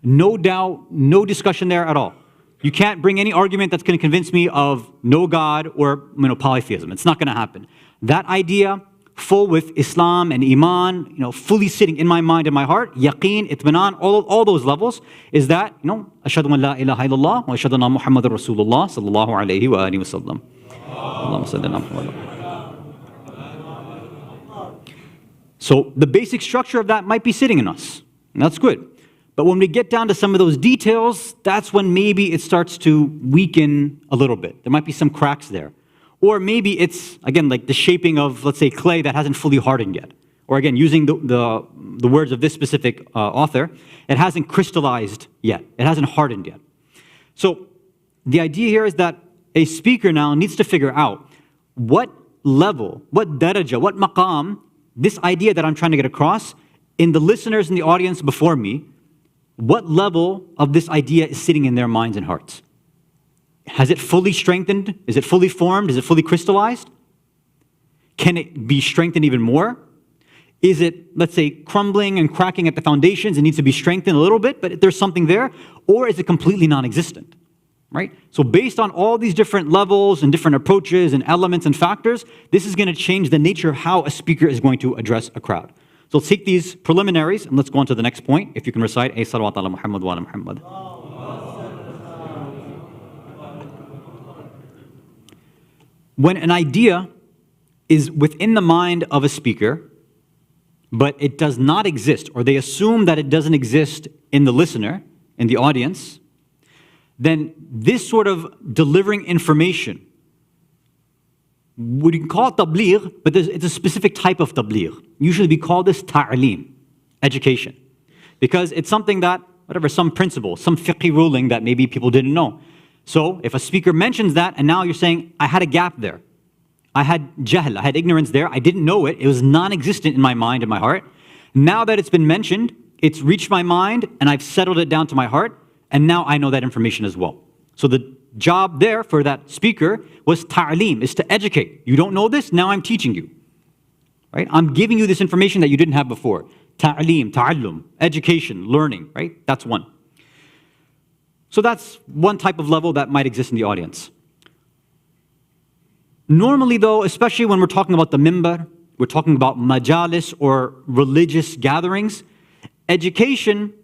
No doubt, no discussion there at all. You can't bring any argument that's going to convince me of no God or polytheism. It's not going to happen. That idea, full with Islam and Iman, fully sitting in my mind and my heart, yaqeen, itminan, all those levels, is that, ashhadu an la ilaha illallah wa ashhadu anna Muhammadur Rasulullah sallallahu alayhi wa alihi wa sallam. Allahumma salli ala Muhammad. So the basic structure of that might be sitting in us, and that's good. But when we get down to some of those details, that's when maybe it starts to weaken a little bit. There might be some cracks there. Or maybe it's, again, like the shaping of, let's say, clay that hasn't fully hardened yet. Or again, using the words of this specific author, it hasn't crystallized yet. It hasn't hardened yet. So the idea here is that a speaker now needs to figure out what level, what daraja, what maqam, this idea that I'm trying to get across, in the listeners in the audience before me, what level of this idea is sitting in their minds and hearts? Has it fully strengthened? Is it fully formed? Is it fully crystallized? Can it be strengthened even more? Is it, let's say, crumbling and cracking at the foundations? It needs to be strengthened a little bit, but there's something there. Or is it completely non-existent? Right? So based on all these different levels and different approaches and elements and factors, this is going to change the nature of how a speaker is going to address a crowd. So let's take these preliminaries and let's go on to the next point. If you can recite, ay salawat ala Muhammad wa ala Muhammad. When an idea is within the mind of a speaker, but it does not exist, or they assume that it doesn't exist in the listener, in the audience, then this sort of delivering information, we can call it tabligh, but it's a specific type of tabligh. Usually we call this ta'aleem, education. Because it's something that, some principle, some fiqh ruling that maybe people didn't know. So if a speaker mentions that, and now you're saying, I had a gap there. I had jahl, I had ignorance there. I didn't know it. It was non-existent in my mind and my heart. Now that it's been mentioned, it's reached my mind, and I've settled it down to my heart, and now I know that information as well. So the job there for that speaker was ta'aleem, is to educate. You don't know this, now I'm teaching you. Right? I'm giving you this information that you didn't have before. Ta'aleem, ta'allum, education, learning, right? That's one. So that's one type of level that might exist in the audience. Normally though, especially when we're talking about the mimbar, we're talking about majalis or religious gatherings, education,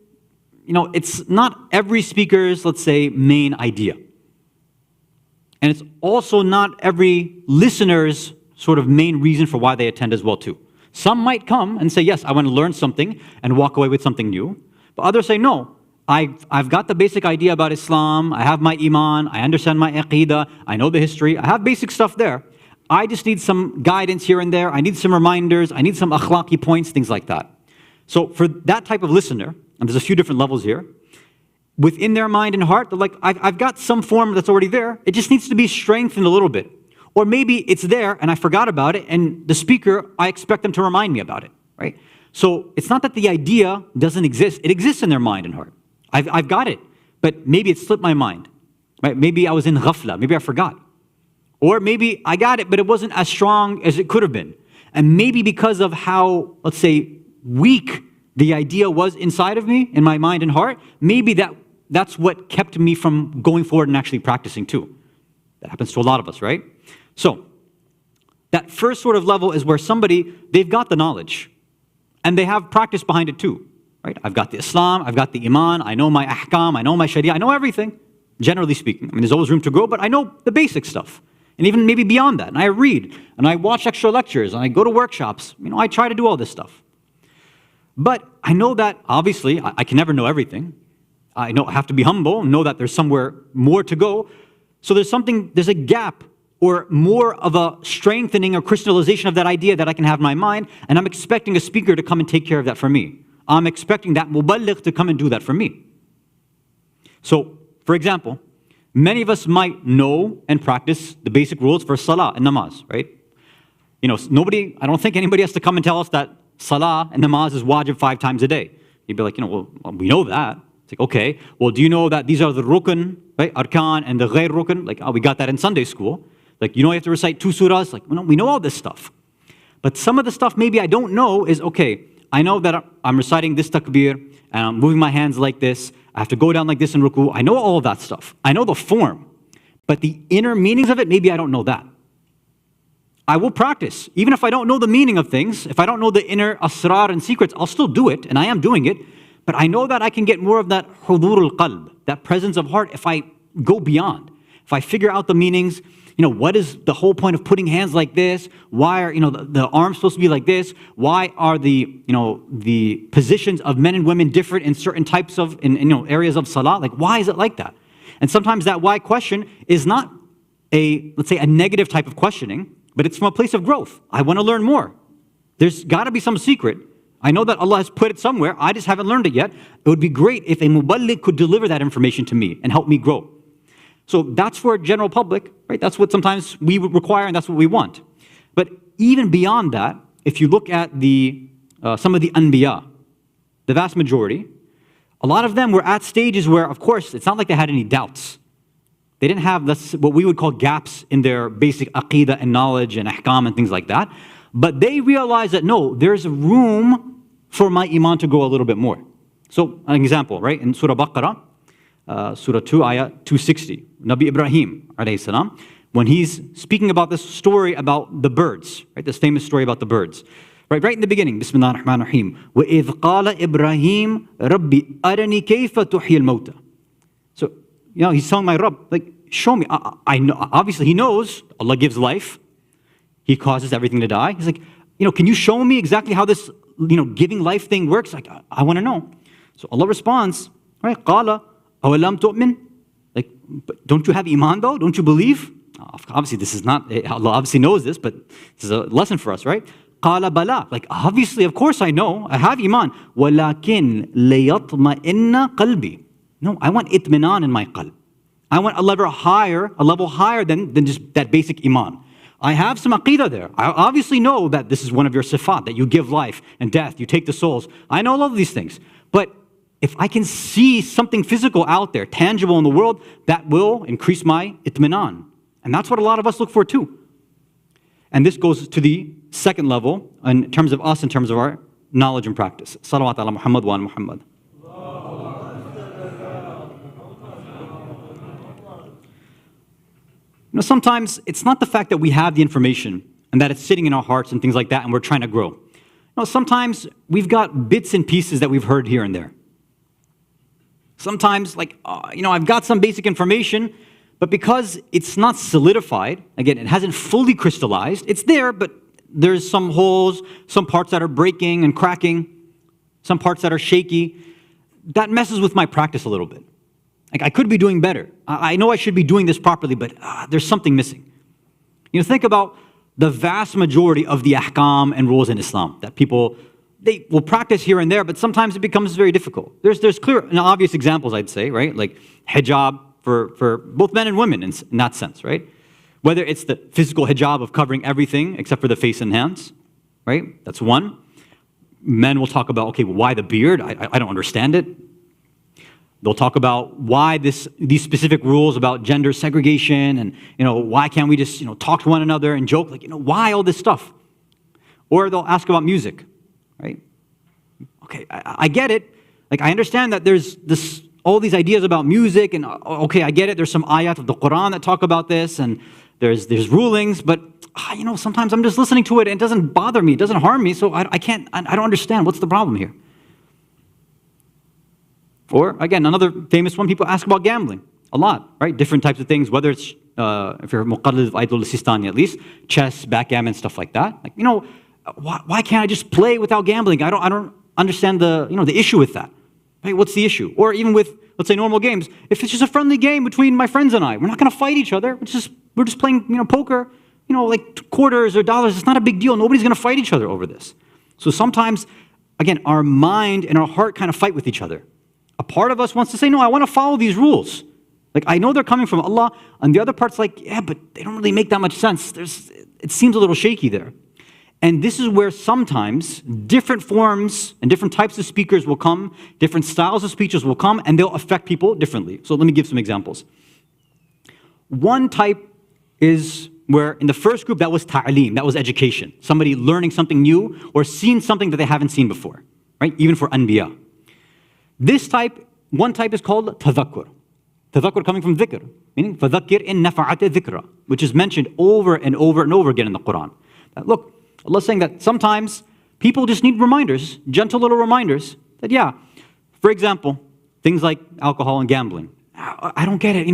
it's not every speaker's, let's say, main idea. And it's also not every listener's sort of main reason for why they attend as well too. Some might come and say, yes, I want to learn something and walk away with something new. But others say, no, I've got the basic idea about Islam, I have my iman, I understand my aqidah, I know the history, I have basic stuff there. I just need some guidance here and there, I need some reminders, I need some akhlaqi points, things like that. So for that type of listener, and there's a few different levels here, within their mind and heart, they're like, I've got some form that's already there, it just needs to be strengthened a little bit. Or maybe it's there and I forgot about it, and the speaker, I expect them to remind me about it, right? So it's not that the idea doesn't exist, it exists in their mind and heart. I've got it, but maybe it slipped my mind, right? Maybe I was in ghafla, maybe I forgot. Or maybe I got it, but it wasn't as strong as it could have been. And maybe because of how, let's say, weak the idea was inside of me, in my mind and heart, maybe that's what kept me from going forward and actually practicing too. That happens to a lot of us, right? So, that first sort of level is where they've got the knowledge, and they have practice behind it too. Right? I've got the Islam, I've got the Iman, I know my ahkam, I know my sharia, I know everything, generally speaking. I mean, there's always room to grow, but I know the basic stuff. And even maybe beyond that. And I read, and I watch extra lectures, and I go to workshops. I try to do all this stuff. But I know that, obviously, I can never know everything. I have to be humble, know that there's somewhere more to go. So there's a gap, or more of a strengthening or crystallization of that idea that I can have in my mind, and I'm expecting a speaker to come and take care of that for me. I'm expecting that muballigh to come and do that for me. So, for example, many of us might know and practice the basic rules for salah and namaz, right? You know, I don't think anybody has to come and tell us that salah and namaz is wajib 5 times a day. You'd be like, well, we know that. It's like, okay, well, do you know that these are the rukn, right? Arkan and the ghair rukn? Like, we got that in Sunday school. Like, you have to recite 2 surahs. Like, we know all this stuff. But some of the stuff maybe I don't know is, okay, I know that I'm reciting this takbir, and I'm moving my hands like this. I have to go down like this in ruku. I know all of that stuff. I know the form. But the inner meanings of it, maybe I don't know that. I will practice. Even if I don't know the meaning of things, if I don't know the inner asrar and secrets, I'll still do it, and I am doing it. But I know that I can get more of that hudur al-qalb, that presence of heart, if I go beyond. If I figure out the meanings, what is the whole point of putting hands like this? Why are, the arms supposed to be like this? Why are the positions of men and women different in certain types of, areas of salah? Like, why is it like that? And sometimes that why question is not let's say a negative type of questioning, but it's from a place of growth. I want to learn more. There's got to be some secret. I know that Allah has put it somewhere. I just haven't learned it yet. It would be great if a muballigh could deliver that information to me and help me grow. So that's for general public, right? That's what sometimes we require, and that's what we want. But even beyond that, if you look at some of the anbiya, the vast majority, a lot of them were at stages where, of course, it's not like they had any doubts. They didn't have what we would call gaps in their basic aqidah and knowledge and ahkam and things like that. But they realized that, no, there's room for my iman to grow a little bit more. So, an example, right? In Surah Baqarah, Surah 2, Ayah 260, Nabi Ibrahim, alayhi salam, when he's speaking about this story about the birds, right? This famous story about the birds. Right in the beginning, Bismillah ar-Rahman ar-Rahim. وَإِذْ قَالَ إِبْرَاهِيمُ رَبِّ أَرَنِي كَيْفَ تُحْيِي الْمَوْتَى. So, he's telling my Rabb, like, show me. I know, obviously, he knows Allah gives life. He causes everything to die. He's like, can you show me exactly how this, giving life thing works? Like, I want to know. So Allah responds, right? قَالَ أَوَلَمْ تُؤْمِنْ? Like, but don't you have iman though? Don't you believe? Obviously, this is not, Allah obviously knows this, but this is a lesson for us, right? قَالَ بَلَا. Like, obviously, of course I know. I have iman. وَلَكِنْ لَيَطْمَئِنَّ قَلْبِي. No, I want itminan in my qalb. I want a level higher than just that basic iman. I have some aqidah there. I obviously know that this is one of your sifat, that you give life and death, you take the souls. I know all of these things. But if I can see something physical out there, tangible in the world, that will increase my itminan. And that's what a lot of us look for too. And this goes to the second level in terms of us, in terms of our knowledge and practice. Salawat ala Muhammad wa ala Muhammad. Sometimes it's not the fact that we have the information and that it's sitting in our hearts and things like that and we're trying to grow. No, sometimes we've got bits and pieces that we've heard here and there. Sometimes, I've got some basic information, but because it's not solidified, again, it hasn't fully crystallized, it's there, but there's some holes, some parts that are breaking and cracking, some parts that are shaky. That messes with my practice a little bit. Like, I could be doing better. I know I should be doing this properly, but there's something missing. Think about the vast majority of the ahkam and rules in Islam that people, they will practice here and there, but sometimes it becomes very difficult. There's clear and obvious examples, I'd say, right? Like hijab for both men and women in that sense, right? Whether it's the physical hijab of covering everything except for the face and hands, right? That's one. Men will talk about, okay, well, why the beard? I don't understand it. They'll talk about why these specific rules about gender segregation and, why can't we just, talk to one another and joke, like, why all this stuff? Or they'll ask about music, right? Okay, I get it. Like, I understand that there's all these ideas about music and, okay, I get it. There's some ayat of the Quran that talk about this and there's rulings, but, sometimes I'm just listening to it and it doesn't bother me. It doesn't harm me, so I don't understand. What's the problem here? Or, again, another famous one, people ask about gambling a lot, right? Different types of things, whether it's, if you're muqallid of Idol Sistani at least, chess, backgammon, stuff like that. Like, why can't I just play without gambling? I don't understand the issue with that. Right? What's the issue? Or even with, let's say, normal games. If it's just a friendly game between my friends and I, we're not going to fight each other. We're just playing, poker, like quarters or dollars. It's not a big deal. Nobody's going to fight each other over this. So sometimes, again, our mind and our heart kind of fight with each other. A part of us wants to say, no, I want to follow these rules. Like, I know they're coming from Allah, and the other part's like, yeah, but they don't really make that much sense. It seems a little shaky there. And this is where sometimes different forms and different types of speakers will come, different styles of speeches will come, and they'll affect people differently. So let me give some examples. One type is where in the first group that was ta'aleem, that was education. Somebody learning something new or seeing something that they haven't seen before, right? Even for anbiya. One type is called tadhakkur. Tadhakkur coming from dhikr, meaning فَذَكِّرْ إِن نَفَعَتِ ذِكْرَ, which is mentioned over and over and over again in the Quran. Look, Allah's saying that sometimes people just need reminders, gentle little reminders, that yeah, for example, things like alcohol and gambling. I don't get it,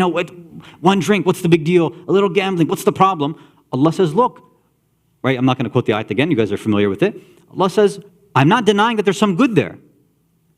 one drink, what's the big deal? A little gambling, what's the problem? Allah says, look, right, I'm not going to quote the ayat again, you guys are familiar with it. Allah says, I'm not denying that there's some good there.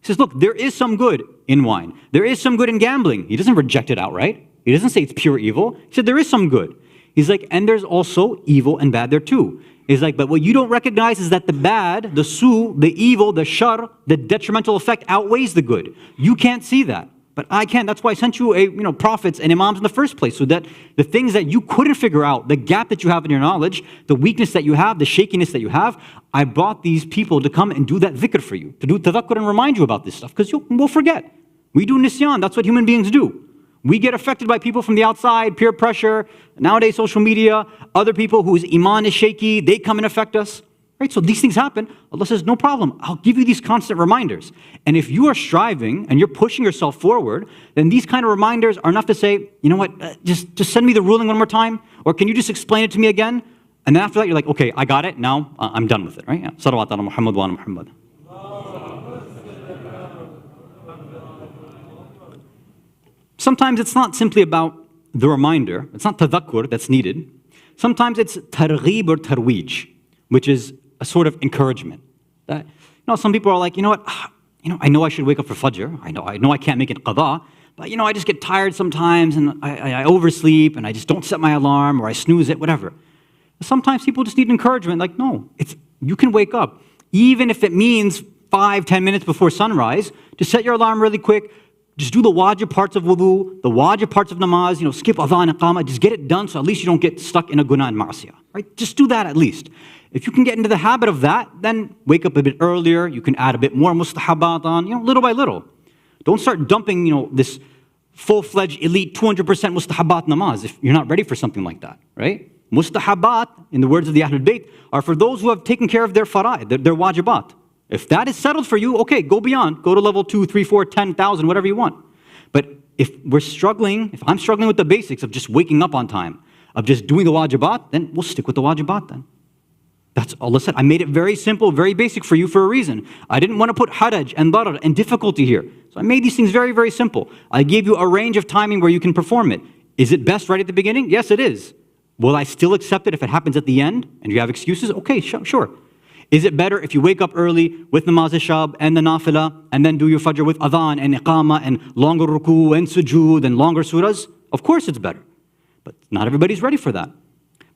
He says, look, there is some good in wine. There is some good in gambling. He doesn't reject it outright. He doesn't say it's pure evil. He said there is some good. He's like, and there's also evil and bad there too. He's like, but what you don't recognize is that the bad, the su, the evil, the shar, the detrimental effect outweighs the good. You can't see that, but I can. That's why I sent you prophets and imams in the first place, so that the things that you couldn't figure out, the gap that you have in your knowledge, the weakness that you have, the shakiness that you have, I brought these people to come and do that dhikr for you, to do tadhakkur and remind you about this stuff, because we'll forget. We do nisyan, that's what human beings do. We get affected by people from the outside, peer pressure, nowadays social media, other people whose iman is shaky, they come and affect us. Right? So these things happen. Allah says, no problem, I'll give you these constant reminders. And if you are striving and you're pushing yourself forward, then these kind of reminders are enough to say, you know what, just send me the ruling one more time, or can you just explain it to me again? And then after that, you're like, okay, I got it, now I'm done with it, right? Salawat ala Muhammad wa ala Muhammad. Sometimes it's not simply about the reminder, it's not tadhakkur that's needed. Sometimes it's targheeb or tarweej, which is a sort of encouragement. That, some people are like, I know I should wake up for Fajr, I know I can't make it qada, but I just get tired sometimes and I oversleep and I just don't set my alarm or I snooze it, whatever. Sometimes people just need encouragement, like, no, you can wake up. Even if it means 5-10 minutes before sunrise, just set your alarm really quick, just do the wajib parts of wudu, the wajib parts of namaz, skip adhan, iqamah, just get it done so at least you don't get stuck in a gunah and Marsiya, right? Just do that at least. If you can get into the habit of that, then wake up a bit earlier, you can add a bit more mustahabat on, little by little. Don't start dumping, this full-fledged elite 200% mustahabat namaz if you're not ready for something like that, right? Mustahabat, in the words of the Ahlul Bayt, are for those who have taken care of their fara'id, their wajibat. If that is settled for you, okay, go beyond. Go to level 2, 3, 4, 10,000, whatever you want. But if I'm struggling with the basics of just waking up on time, of just doing the wajibat, then we'll stick with the wajibat then. That's Allah said. I made it very simple, very basic for you for a reason. I didn't want to put haraj and darar and difficulty here. So I made these things very, very simple. I gave you a range of timing where you can perform it. Is it best right at the beginning? Yes, it is. Will I still accept it if it happens at the end and you have excuses? Okay, sure. Is it better if you wake up early with namaz al-shab and the nafila and then do your fajr with adhan and iqamah and longer ruku and sujood and longer surahs? Of course it's better. But not everybody's ready for that.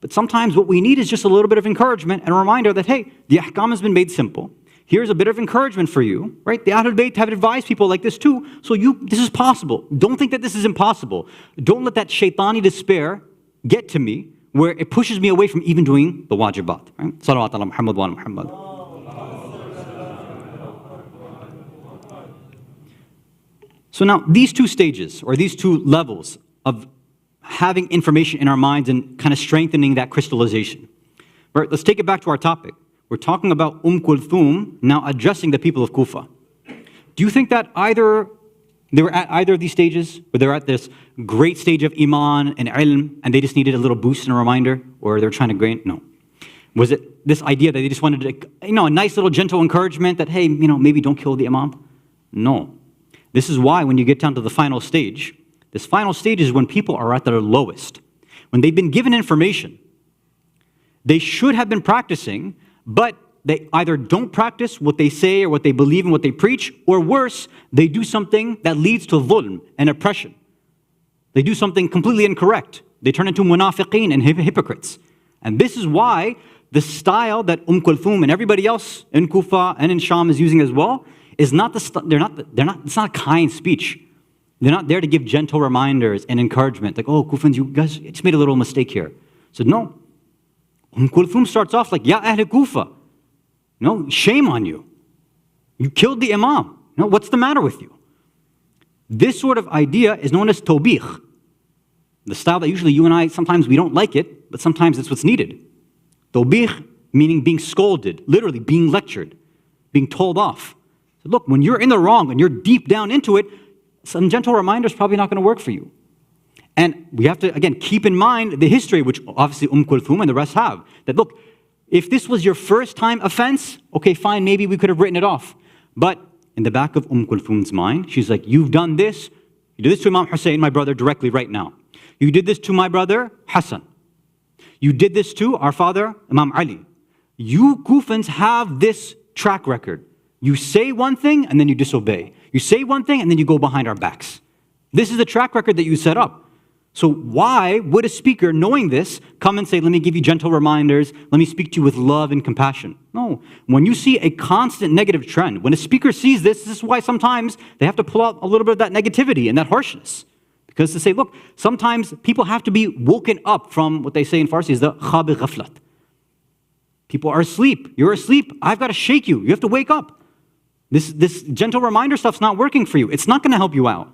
But sometimes what we need is just a little bit of encouragement and a reminder that, hey, the ahkam has been made simple. Here's a bit of encouragement for you, right? The Ahlul Bayt have advised people like this too. So this is possible. Don't think that this is impossible. Don't let that shaitani despair get to me where it pushes me away from even doing the wajibat. Right? Salawat ala Muhammad wa ala Muhammad. So now these two stages, or these two levels of having information in our minds and kind of strengthening that crystallization. Right, let's take it back to our topic. We're talking about Kulthum now addressing the people of Kufa. Do you think that they were at either of these stages, or they're at this great stage of iman and ilm, and they just needed a little boost and a reminder, or they're trying to gain? No. Was it this idea that they just wanted a nice little gentle encouragement that, hey, maybe don't kill the imam? No. This is why when you get down to the final stage, this final stage is when people are at their lowest. When they've been given information, they should have been practicing, but they either don't practice what they say or what they believe and what they preach, or worse, they do something that leads to dhulm and oppression. They do something completely incorrect. They turn into munafiqeen and hypocrites. And this is why the style that Kulthum and everybody else in Kufa and in Sham is using as well is not it's not kind speech. They're not there to give gentle reminders and encouragement. Like, oh, Kufans, you guys just made a little mistake here. So no. Kulthum starts off like, Ya Ahl Kufa. No, shame on you. You killed the Imam. No, what's the matter with you? This sort of idea is known as tawbih. The style that usually you and I, sometimes we don't like it, but sometimes it's what's needed. Tawbih, meaning being scolded, literally being lectured, being told off. So look, when you're in the wrong and you're deep down into it, some gentle reminder is probably not going to work for you. And we have to, again, keep in mind the history, which obviously Kulthum and the rest have, that look, if this was your first time offense, okay, fine, maybe we could have written it off. But in the back of Kulthum's mind, she's like, you've done this. You did this to Imam Hussein, my brother, directly right now. You did this to my brother, Hasan. You did this to our father, Imam Ali. You Kufans have this track record. You say one thing and then you disobey. You say one thing and then you go behind our backs. This is the track record that you set up. So why would a speaker, knowing this, come and say, let me give you gentle reminders, let me speak to you with love and compassion? No. When you see a constant negative trend, when a speaker sees this, this is why sometimes they have to pull out a little bit of that negativity and that harshness. Because to say, look, sometimes people have to be woken up from what they say in Farsi is the khab ghaflat. People are asleep. You're asleep. I've got to shake you. You have to wake up. This gentle reminder stuff's not working for you. It's not going to help you out.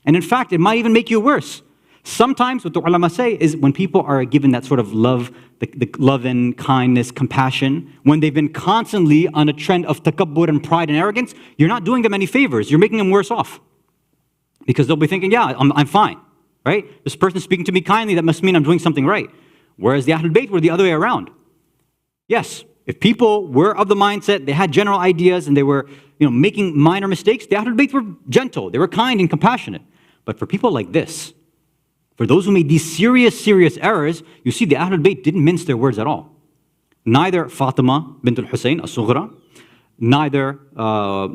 And in fact, it might even make you worse. Sometimes what the ulama say is when people are given that sort of love, the love and kindness, compassion, when they've been constantly on a trend of takabbur and pride and arrogance, you're not doing them any favors. You're making them worse off. Because they'll be thinking, yeah, I'm fine, right? This person's speaking to me kindly, that must mean I'm doing something right. Whereas the Ahlul Bayt were the other way around. Yes, if people were of the mindset, they had general ideas and they were making minor mistakes, the Ahlul Bayt were gentle, they were kind and compassionate. But for people like this, for those who made these serious errors, you see the Ahlul Bayt didn't mince their words at all. Neither Fatima bint al-Hussein as-Sughra, neither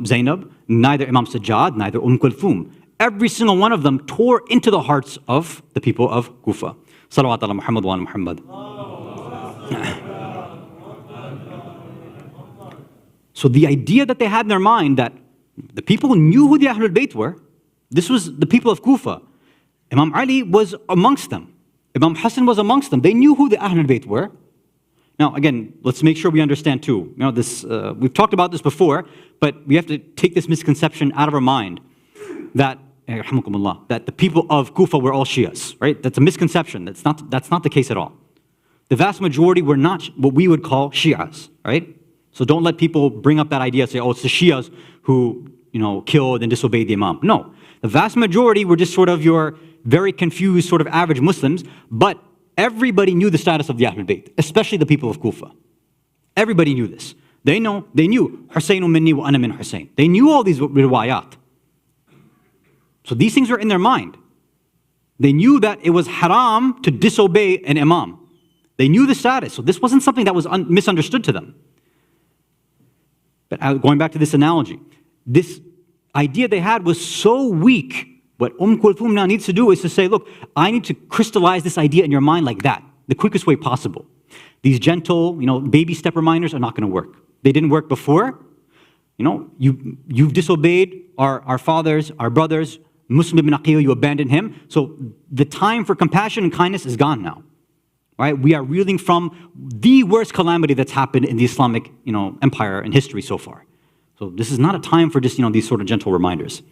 Zainab, neither Imam Sajjad, neither Kulthum. Every single one of them tore into the hearts of the people of Kufa. Salawat ala Muhammad wa ala Muhammad. So the idea that they had in their mind that the people who knew who the Ahlul Bayt were, this was the people of Kufa. Imam Ali was amongst them. Imam Hasan was amongst them. They knew who the Ahlul Bayt were. Now, again, let's make sure we understand too. We've talked about this before, but we have to take this misconception out of our mind that the people of Kufa were all Shias, right? That's a misconception. That's not the case at all. The vast majority were not what we would call Shias, right? So don't let people bring up that idea, say, oh, it's the Shias who killed and disobeyed the Imam. No, the vast majority were just sort of your very confused sort of average Muslims, but everybody knew the status of the Ahlul Bayt, especially the people of Kufa. Everybody knew this. They knew Husseinu minni wa ana min Hussein. They knew all these riwayat. So these things were in their mind. They knew that it was haram to disobey an Imam. They knew the status. So this wasn't something that was misunderstood to them. But going back to this analogy, this idea they had was so weak. What Kulthum now needs to do is to say, look, I need to crystallize this idea in your mind like that, the quickest way possible. These gentle, baby step reminders are not going to work. They didn't work before. You've disobeyed our fathers, our brothers, Muslim ibn Aqil, you abandoned him. So the time for compassion and kindness is gone now. Right? We are reeling from the worst calamity that's happened in the Islamic, empire and history so far. So this is not a time for just, these sort of gentle reminders.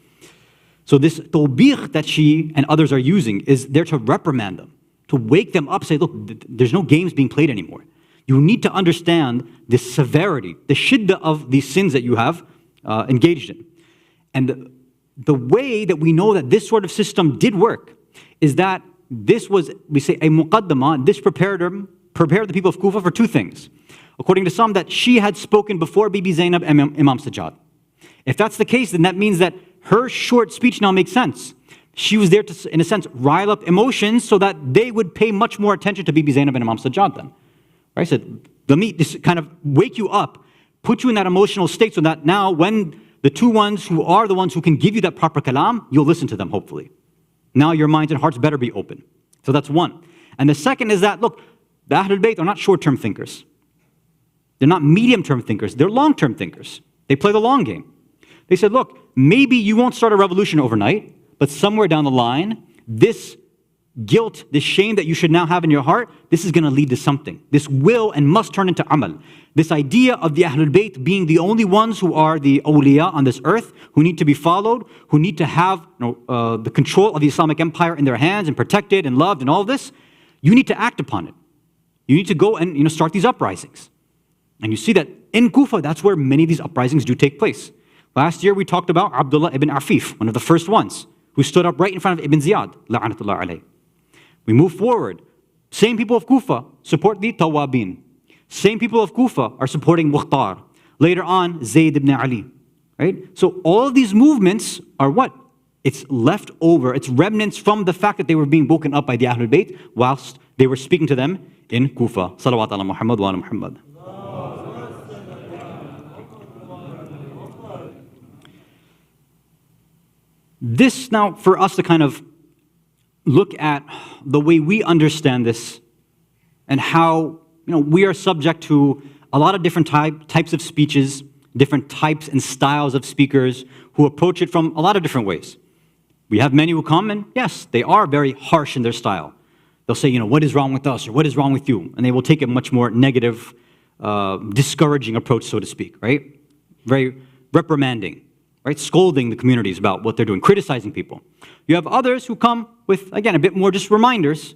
So this tawbih that she and others are using is there to reprimand them, to wake them up, say, look, there's no games being played anymore. You need to understand the severity, the shiddah of these sins that you have engaged in. And the way that we know that this sort of system did work is that this was, we say, a muqaddamah. This prepared the people of Kufa for two things. According to some, that she had spoken before Bibi Zainab and Imam Sajjad. If that's the case, then that means that her short speech now makes sense. She was there to, in a sense, rile up emotions so that they would pay much more attention to Bibi Zainab and Imam Sajjad then. Right? So let me just kind of wake you up, put you in that emotional state so that now when the two ones who are the ones who can give you that proper kalam, you'll listen to them, hopefully. Now your minds and hearts better be open. So that's one. And the second is that, look, the Ahlul Bayt are not short-term thinkers. They're not medium-term thinkers. They're long-term thinkers. They play the long game. They said, look, maybe you won't start a revolution overnight, but somewhere down the line, this guilt, this shame that you should now have in your heart, this is going to lead to something. This will and must turn into amal. This idea of the Ahlul Bayt being the only ones who are the awliya on this earth, who need to be followed, who need to have the control of the Islamic empire in their hands and protected and loved and all of this, you need to act upon it. You need to go and start these uprisings. And you see that in Kufa, that's where many of these uprisings do take place. Last year we talked about Abdullah ibn Afif, one of the first ones, who stood up right in front of Ibn Ziyad, la'anatullah alayh. We move forward. Same people of Kufa support the Tawabin. Same people of Kufa are supporting Mukhtar. Later on, Zayd ibn Ali. Right? So all of these movements are what? It's left over, it's remnants from the fact that they were being woken up by the Ahlul Bayt whilst they were speaking to them in Kufa. Salawat ala Muhammad wa ala Muhammad. This now, for us to kind of look at the way we understand this and how we are subject to a lot of different types of speeches, different types and styles of speakers who approach it from a lot of different ways. We have many who come and yes, they are very harsh in their style. They'll say, what is wrong with us or what is wrong with you? And they will take a much more negative, discouraging approach, so to speak, right? Very reprimanding, right? Scolding the communities about what they're doing, criticizing people. You have others who come with, again, a bit more just reminders.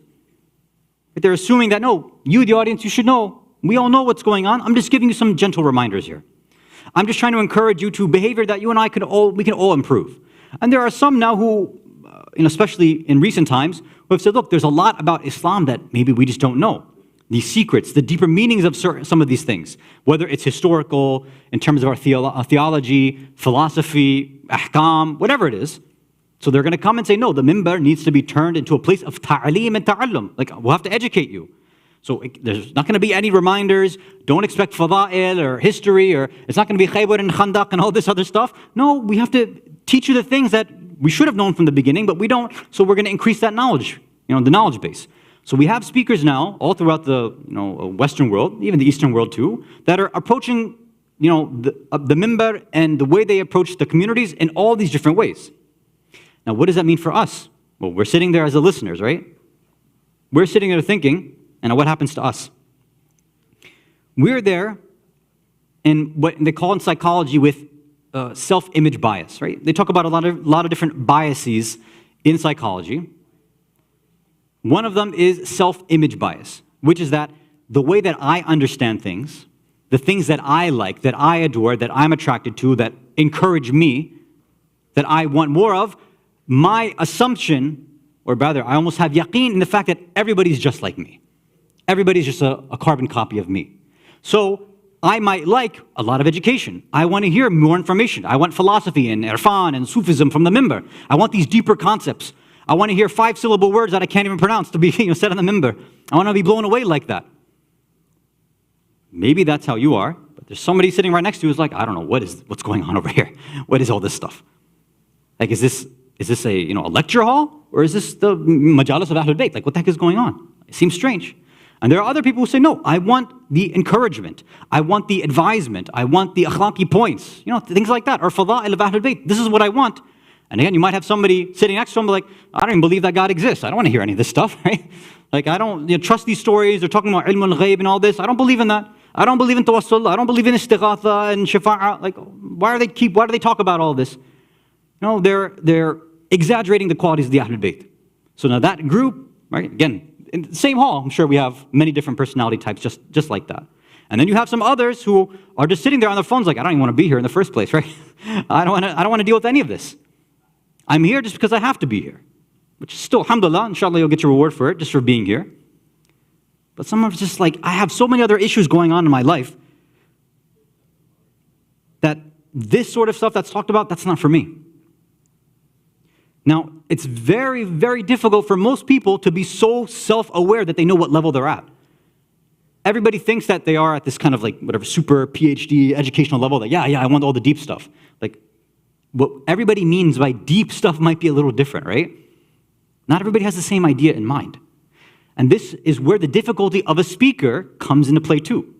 But they're assuming that, no, you, the audience, you should know. We all know what's going on. I'm just giving you some gentle reminders here. I'm just trying to encourage you to behavior that you and I we can all improve. And there are some now who, especially in recent times, who have said, look, there's a lot about Islam that maybe we just don't know. These secrets, the deeper meanings of some of these things, whether it's historical, in terms of our theology, philosophy, ahkam, whatever it is. So they're going to come and say, no, the mimbar needs to be turned into a place of ta'aleem and ta'allum. Like, we'll have to educate you. So there's not going to be any reminders. Don't expect fada'il or history, or it's not going to be Khaybar and Khandaq and all this other stuff. No, we have to teach you the things that we should have known from the beginning, but we don't. So we're going to increase that knowledge, the knowledge base. So we have speakers now all throughout the Western world, even the Eastern world too, that are approaching the mimbar and the way they approach the communities in all these different ways. Now, what does that mean for us? Well, we're sitting there as the listeners, right? We're sitting there thinking, and what happens to us? We're there in what they call in psychology with self-image bias, right? They talk about a lot of different biases in psychology. One of them is self-image bias, which is that the way that I understand things, the things that I like, that I adore, that I'm attracted to, that encourage me, that I want more of, my assumption, or rather, I almost have yaqeen in the fact that everybody's just like me. Everybody's just a carbon copy of me. So I might like a lot of education. I want to hear more information. I want philosophy and irfan and Sufism from the mimbar. I want these deeper concepts. I want to hear 5-syllable words that I can't even pronounce to be said on the mimbar. I want to be blown away like that. Maybe that's how you are, but there's somebody sitting right next to you who's like, I don't know, what's going on over here? What is all this stuff? Like, is this a lecture hall? Or is this the Majlis of Ahlul Bayt? Like, what the heck is going on? It seems strange. And there are other people who say, no, I want the encouragement. I want the advisement. I want the akhlaqi points. Things like that. Or fada'il of Ahlul Bayt. This is what I want. And again, you might have somebody sitting next to them like, I don't even believe that God exists. I don't want to hear any of this stuff, right? Like, I don't trust these stories. They're talking about ilm al-ghayb and all this. I don't believe in that. I don't believe in tawassul. I don't believe in istighatha and shafa'a. Like, why do they talk about all this? They're exaggerating the qualities of the Ahlul Bayt. So now that group, right, again, in the same hall, I'm sure we have many different personality types just like that. And then you have some others who are just sitting there on their phones like, I don't even want to be here in the first place, right? I don't want to deal with any of this. I'm here just because I have to be here. Which is still, alhamdulillah, inshallah you'll get your reward for it, just for being here. But some are just like, I have so many other issues going on in my life that this sort of stuff that's talked about, that's not for me. Now, it's very, very difficult for most people to be so self-aware that they know what level they're at. Everybody thinks that they are at this kind of like, whatever, super PhD educational level that, yeah, I want all the deep stuff. Like, what everybody means by deep stuff might be a little different, right? Not everybody has the same idea in mind. And this is where the difficulty of a speaker comes into play too.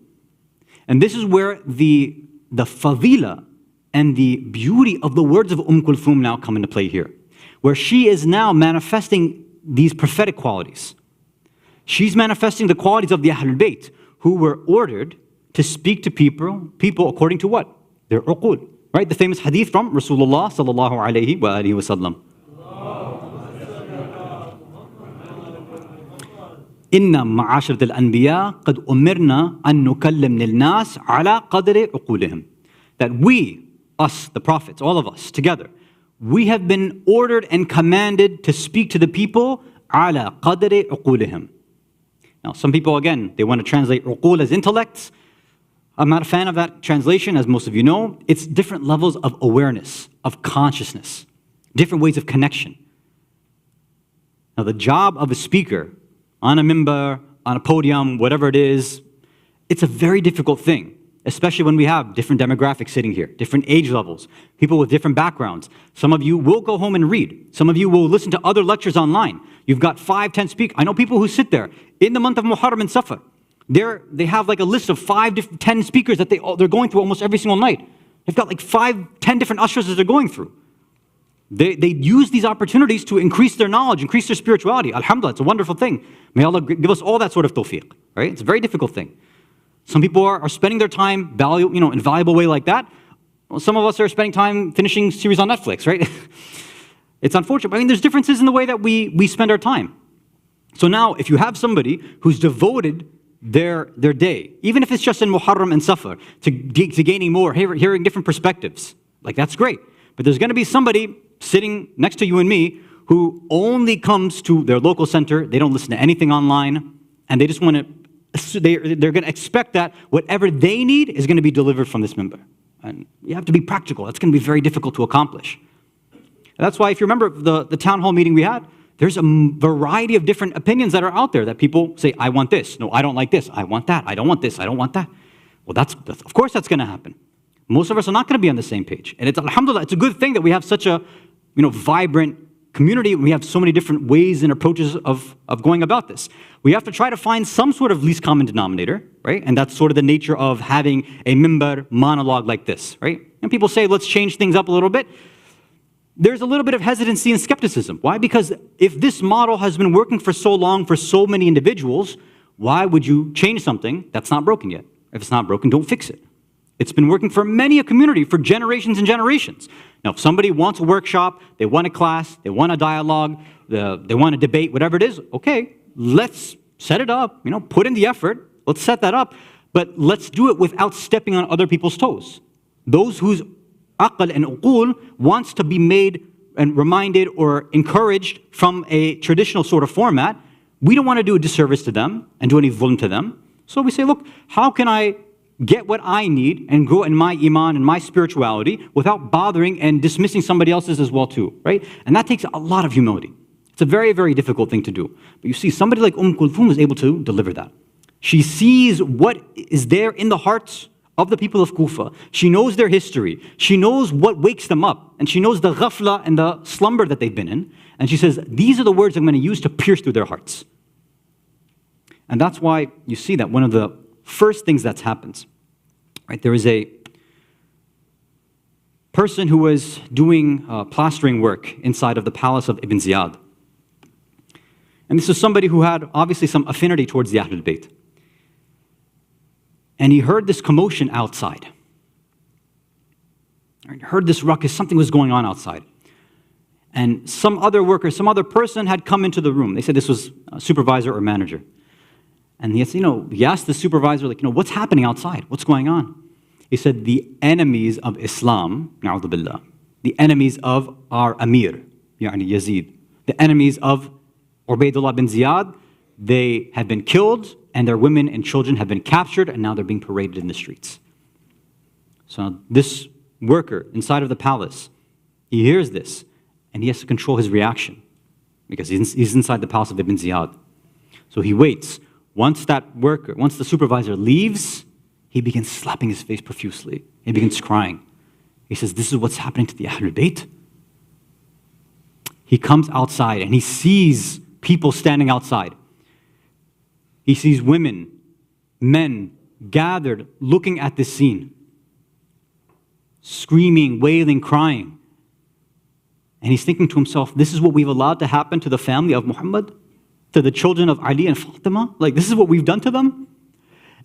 And this is where the fadila and the beauty of the words of Kulthum now come into play here, where she is now manifesting these prophetic qualities. She's manifesting the qualities of the Ahlul Bayt, who were ordered to speak to people according to what? Their uqul. Right? The famous hadith from Rasulullah sallallahu alayhi wa alihi wa sallam. Inna ma'asharat al-anbiya qad umirna an nukallim lil-nas ala qadri uqulihim. That we, us, the prophets, all of us together, we have been ordered and commanded to speak to the people ala qadri uqulihim. Now, some people, again, they want to translate uqul as intellects. I'm not a fan of that translation, as most of you know. It's different levels of awareness, of consciousness, different ways of connection. Now, the job of a speaker on a minbar, on a podium, whatever it is, it's a very difficult thing, especially when we have different demographics sitting here, different age levels, people with different backgrounds. Some of you will go home and read. Some of you will listen to other lectures online. You've got 5, 10 speakers. I know people who sit there in the month of Muharram and Safar. They have like a list of 5 10 speakers that they're going through almost every single night. They've got like 5, 10 different ushers that they're going through. They use these opportunities to increase their knowledge, increase their spirituality. Alhamdulillah, it's a wonderful thing. May Allah give us all that sort of tawfiq, right? It's a very difficult thing. Some people are spending their time in a valuable way like that. Well, some of us are spending time finishing series on Netflix, right? It's unfortunate. I mean, there's differences in the way that we spend our time. So now, if you have somebody who's devoted their day, even if it's just in Muharram and Safar, to gaining more, hearing different perspectives, like that's great. But there's going to be somebody sitting next to you and me who only comes to their local center, they don't listen to anything online, and they just want to, they're going to expect that whatever they need is going to be delivered from this minbar. And you have to be practical. That's going to be very difficult to accomplish. And that's why, if you remember the town hall meeting we had, there's a variety of different opinions that are out there that people say, I want this. No, I don't like this. I want that. I don't want this. I don't want that. Well, that's of course that's going to happen. Most of us are not going to be on the same page. And it's, alhamdulillah, it's a good thing that we have such a vibrant community. We have so many different ways and approaches of going about this. We have to try to find some sort of least common denominator, right? And that's sort of the nature of having a minbar monologue like this, right? And people say, let's change things up a little bit. There's a little bit of hesitancy and skepticism. Why? Because if this model has been working for so long for so many individuals, why would you change something that's not broken yet? If it's not broken, don't fix it. It's been working for many a community for generations and generations. Now, if somebody wants a workshop, they want a class, they want a dialogue, they want a debate, whatever it is, okay, let's set it up, put in the effort, let's set that up, but let's do it without stepping on other people's toes. Those whose aql and uqul wants to be made and reminded or encouraged from a traditional sort of format, we don't want to do a disservice to them and do any dhulm to them. So we say, look, how can I get what I need and grow in my iman and my spirituality without bothering and dismissing somebody else's as well too, right? And that takes a lot of humility. It's a very, very difficult thing to do. But you see, somebody like Kulthum is able to deliver that. She sees what is there in the hearts of the people of Kufa. She knows their history. She knows what wakes them up. And she knows the ghafla and the slumber that they've been in. And she says, these are the words I'm going to use to pierce through their hearts. And that's why you see that one of the first things that happens, right? There is a person who was doing plastering work inside of the palace of Ibn Ziyad. And this is somebody who had obviously some affinity towards the Ahlul Bayt. And he heard this commotion outside. He heard this ruckus, something was going on outside. And some other worker, some other person had come into the room. They said this was a supervisor or manager. And he asked the supervisor, what's happening outside? What's going on? He said, the enemies of Islam, na'udhu billah, the enemies of our Amir, yani Yazid, the enemies of Ubaydullah bin Ziyad, they have been killed, and their women and children have been captured, and now they're being paraded in the streets. So this worker inside of the palace, he hears this, and he has to control his reaction, because he's inside the palace of Ibn Ziyad. So he waits. Once the supervisor leaves, he begins slapping his face profusely. He begins crying. He says, this is what's happening to the Ahlul Bayt. He comes outside and he sees people standing outside. He sees women, men gathered looking at this scene. screaming, wailing, crying. And he's thinking to himself, this is what we've allowed to happen to the family of Muhammad, to the children of Ali and Fatima? Like, this is what we've done to them?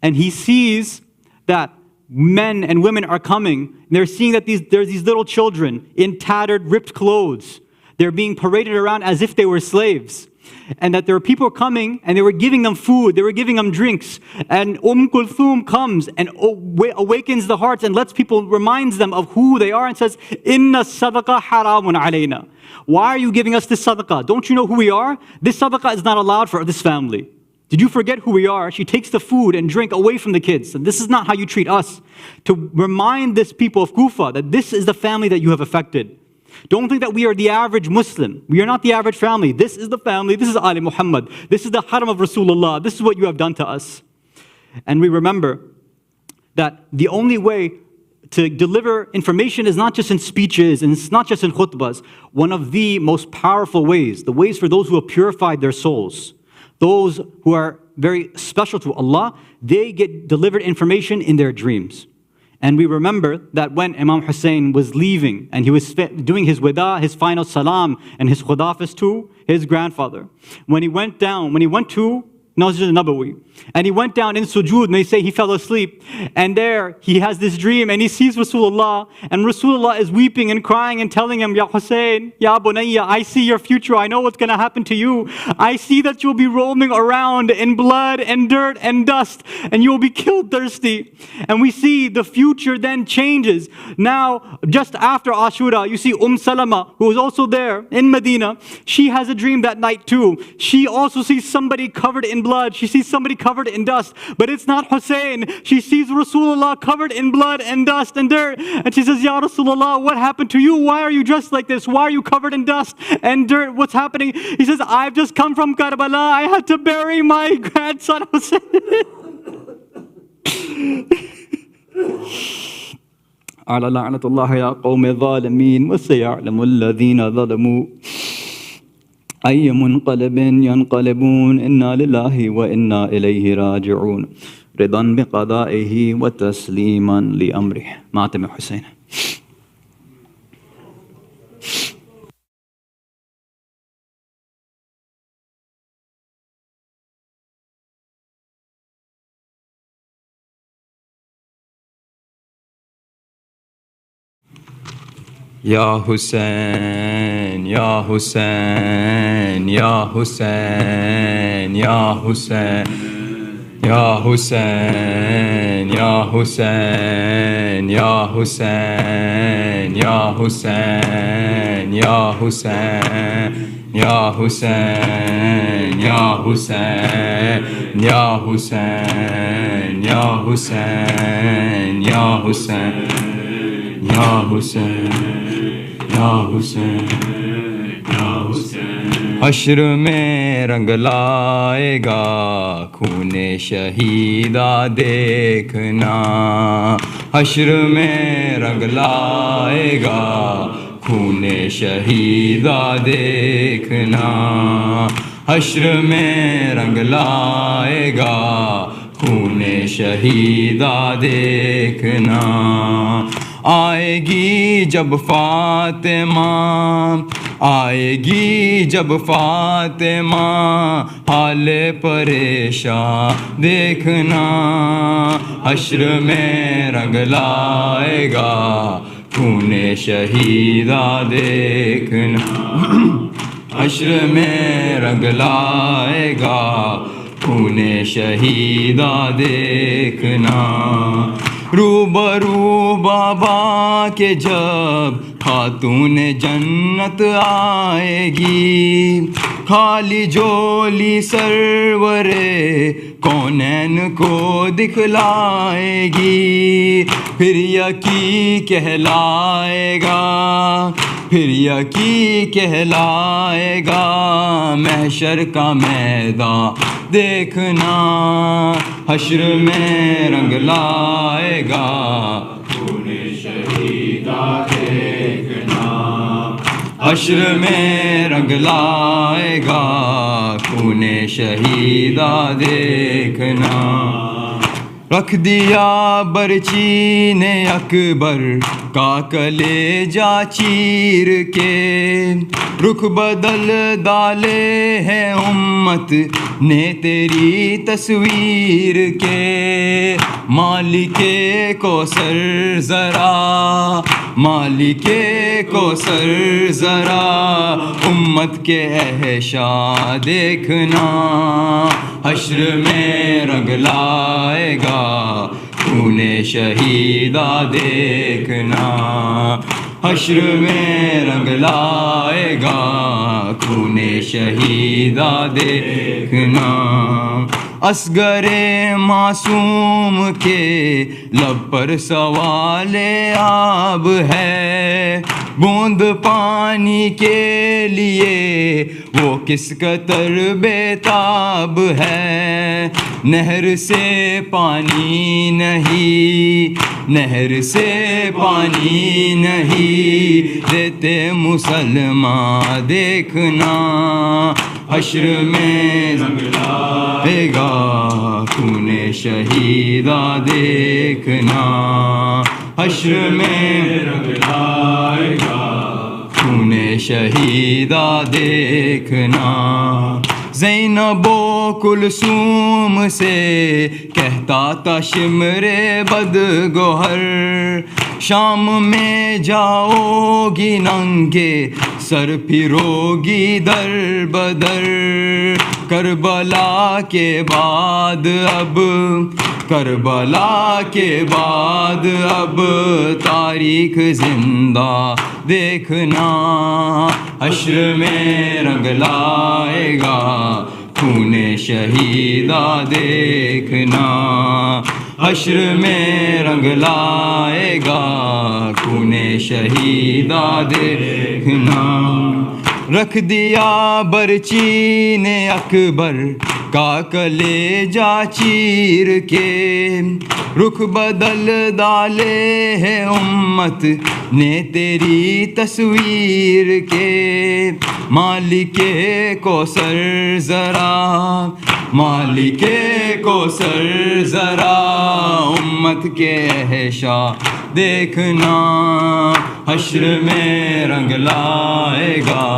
And he sees that men and women are coming, and they're seeing that there's these little children in tattered, ripped clothes. They're being paraded around as if they were slaves. And that there were people coming, and they were giving them food, they were giving them drinks. And Kulthum comes and awakens the hearts and lets people, reminds them of who they are and says, Inna sadaqa haramun alayna. Why are you giving us this sadaqah? Don't you know who we are? This sadaqah is not allowed for this family. Did you forget who we are? She takes the food and drink away from the kids. And this is not how you treat us. To remind this people of Kufa that this is the family that you have affected. Don't think that we are the average Muslim. We are not the average family. This is the family. This is Ali Muhammad. This is the haram of Rasulullah. This is what you have done to us. And we remember that the only way to deliver information is not just in speeches and it's not just in khutbahs. One of the most powerful ways, the ways for those who have purified their souls, those who are very special to Allah, they get delivered information in their dreams. And we remember that when Imam Hussein was leaving and he was doing his wada, his final salam and his khudafis to his grandfather, when he went to Masjid al-Nabawi, and he went down in sujood, and they say he fell asleep, and there he has this dream, and he sees Rasulullah, and Rasulullah is weeping and crying and telling him, Ya Hussein, Ya Bunayya, I see your future, I know what's going to happen to you, I see that you'll be roaming around in blood and dirt and dust, and you'll be killed thirsty. And we see the future then changes. Now, just after Ashura, you see Salama, who was also there in Medina, she has a dream that night too. She also sees somebody covered in blood. She sees somebody covered in dust, but it's not Hussein. She sees Rasulullah covered in blood and dust and dirt, and she says, Ya Rasulullah, what happened to you? Why are you dressed like this? Why are you covered in dust and dirt? What's happening? He says, I've just come from Karbala. I had to bury my grandson Hussein. على لعنة الله يا قوم الظالمين وسيعلم الذين ظلموا أي منقلب ينقلبون إنا لله وإنا إليه راجعون رضا بقضائه وتسليما لأمره. ماتم حسين. Ya Hussein, Ya Hussein, Ya Hussein, Ya Hussein, Ya Hussein, Ya Hussein, Ya Hussein, Ya Hussein, Ya Hussein, Ya Hussein, Ya Hussein, Ya Hussein, Ya Hussein, Ya Hussein, Ya Hussein. Ya Hussein, Ya Hussein. हश्र में रंग लाएगा खूने शहीदा देखना, हश्र में रंग लाएगा खूने शहीदा देखना, हश्र में रंग लाएगा खूने शहीदा देखना। आएगी जब फातिमा, आएगी जब फातिमा हाल परेशान देखना, हश्र में रंग लाएगा खूने शहीदा देखना, हश्र में रंग लाएगा खूने शहीदा देखना। रूबरू बाबा के जब खातून जन्नत आएगी, खाली झोली सरवरे कौनैन को दिखलाएगी, फिर यकी कहलाएगा, फिर यकी कहलाएगा महशर का मैदान देखना, हश्र में रंग लाएगा खूने शहीदा देखना, हश्र में रंग लाएगा खूने शहीदा देखना। रख दिया बरची ने अकबर کا کلیجہ چیر کے، رخ بدل ڈالے ہیں امت نے تیری تصویر کے۔ مالک کوثر ذرا، مالک کوثر ذرا، امت کے احشا دیکھنا، حشر میں رنگ لائے گا خون شہیدہ دیکھنا، حشر میں رنگ لائے گا خون شہیدہ دیکھنا۔ اصغر معصوم کے لب پر سوال آب ہے، بوند پانی کے لیے وہ کس قدر بیتاب ہے۔ نہر سے پانی نہیں، نہر سے پانی نہیں، دیتے مسلمان دیکھنا، حشر میں رنگ لائے گا خون شہیدہ دیکھنا، حشر میں رنگ لائے گا خون شہیدہ دیکھنا۔ زینب و کلثوم سے کہتا تھا شمر بد گوہر، شام میں جاؤ گی ننگے سر پھرو گی در بدر، کربلا کے بعد اب، کربلا کے بعد اب تاریخ زندہ دیکھنا، حشر میں رنگ لائے گا خون شہیدہ دیکھنا، حشر میں رنگ لائے گا خون شہیدہ دیکھنا۔ رکھ دیا برچی نے اکبر کا کلیجہ چیر کے، رخ بدل ڈالے ہیں امت نے تیری تصویر کے۔ مالک کوثر ذرا، مالک کوثر ذرا، امت کے احشا دیکھنا، حشر میں رنگ لائے گا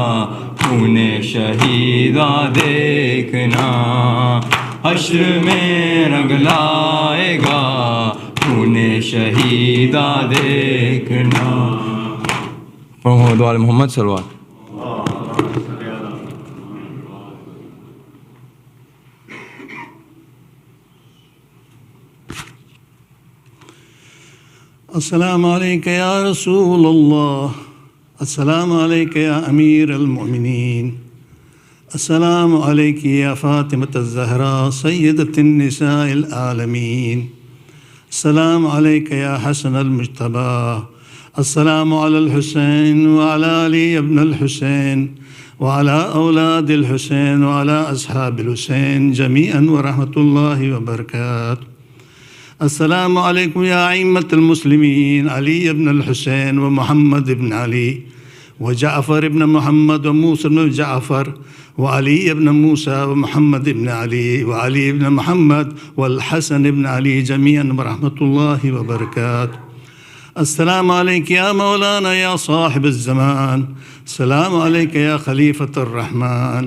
خون شہیدہ دیکھنا، حشر میں رنگ لائے گا خون شہیدہ دیکھنا۔ محمد وعلی محمد صلوات۔ السلام علیک یا رسول اللہ، السلام علیک یا امیر المؤمنین، السلام علیک یا فاطمۃ الزہراء سیدۃ النساء العالمین، السلام علیک یا حسن المجتبی، السلام علی الحسین وعلی علی ابن الحسین وعلی اولاد الحسین وعلی اصحاب الحسین جمیعا ورحمۃ اللہ وبرکاتہ۔ السلام علیکم یا ائمۃ المسلمین علی ابن الحسین و محمد ابن علی و جعفر ابن محمد و موسیٰ ابن جعفر و علی ابن موسیٰ و محمد ابن علی و علی ابن محمد والحسن ابن علی جمیعا ورحمۃ اللہ وبرکاتہ۔ السلام علیک یا مولانا یا صاحب الزمان، السلام علیک یا خلیفۃ الرحمن،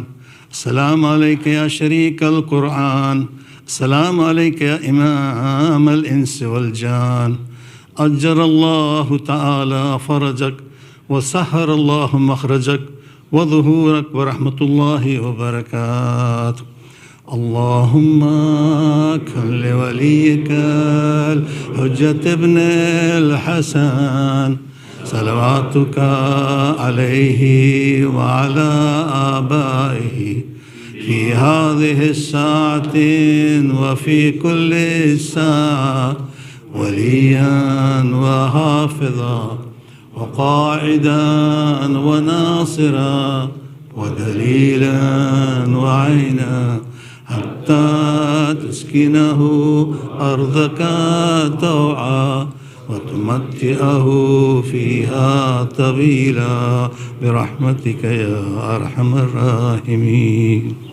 السلام علیک یا شریک القرآن، السلام علیک یا امام الانس والجان، اجر اللہ تعالی فرجک وسہر اللہ مخرجک وظہورک ورحمۃ اللہ وبرکاتہ۔ اللہم کن لولیک الحجۃ ابن الحسن صلواتک علیہ وعلی آبائہ فی هذه الساعة وفي كل ساعة وليا وحافظا وقاعدا وناصرا ودليلا وعينا حتى تسكنه أرضك طوعا وتمتعه فيها طويلا برحمتك يا أرحم الراحمين۔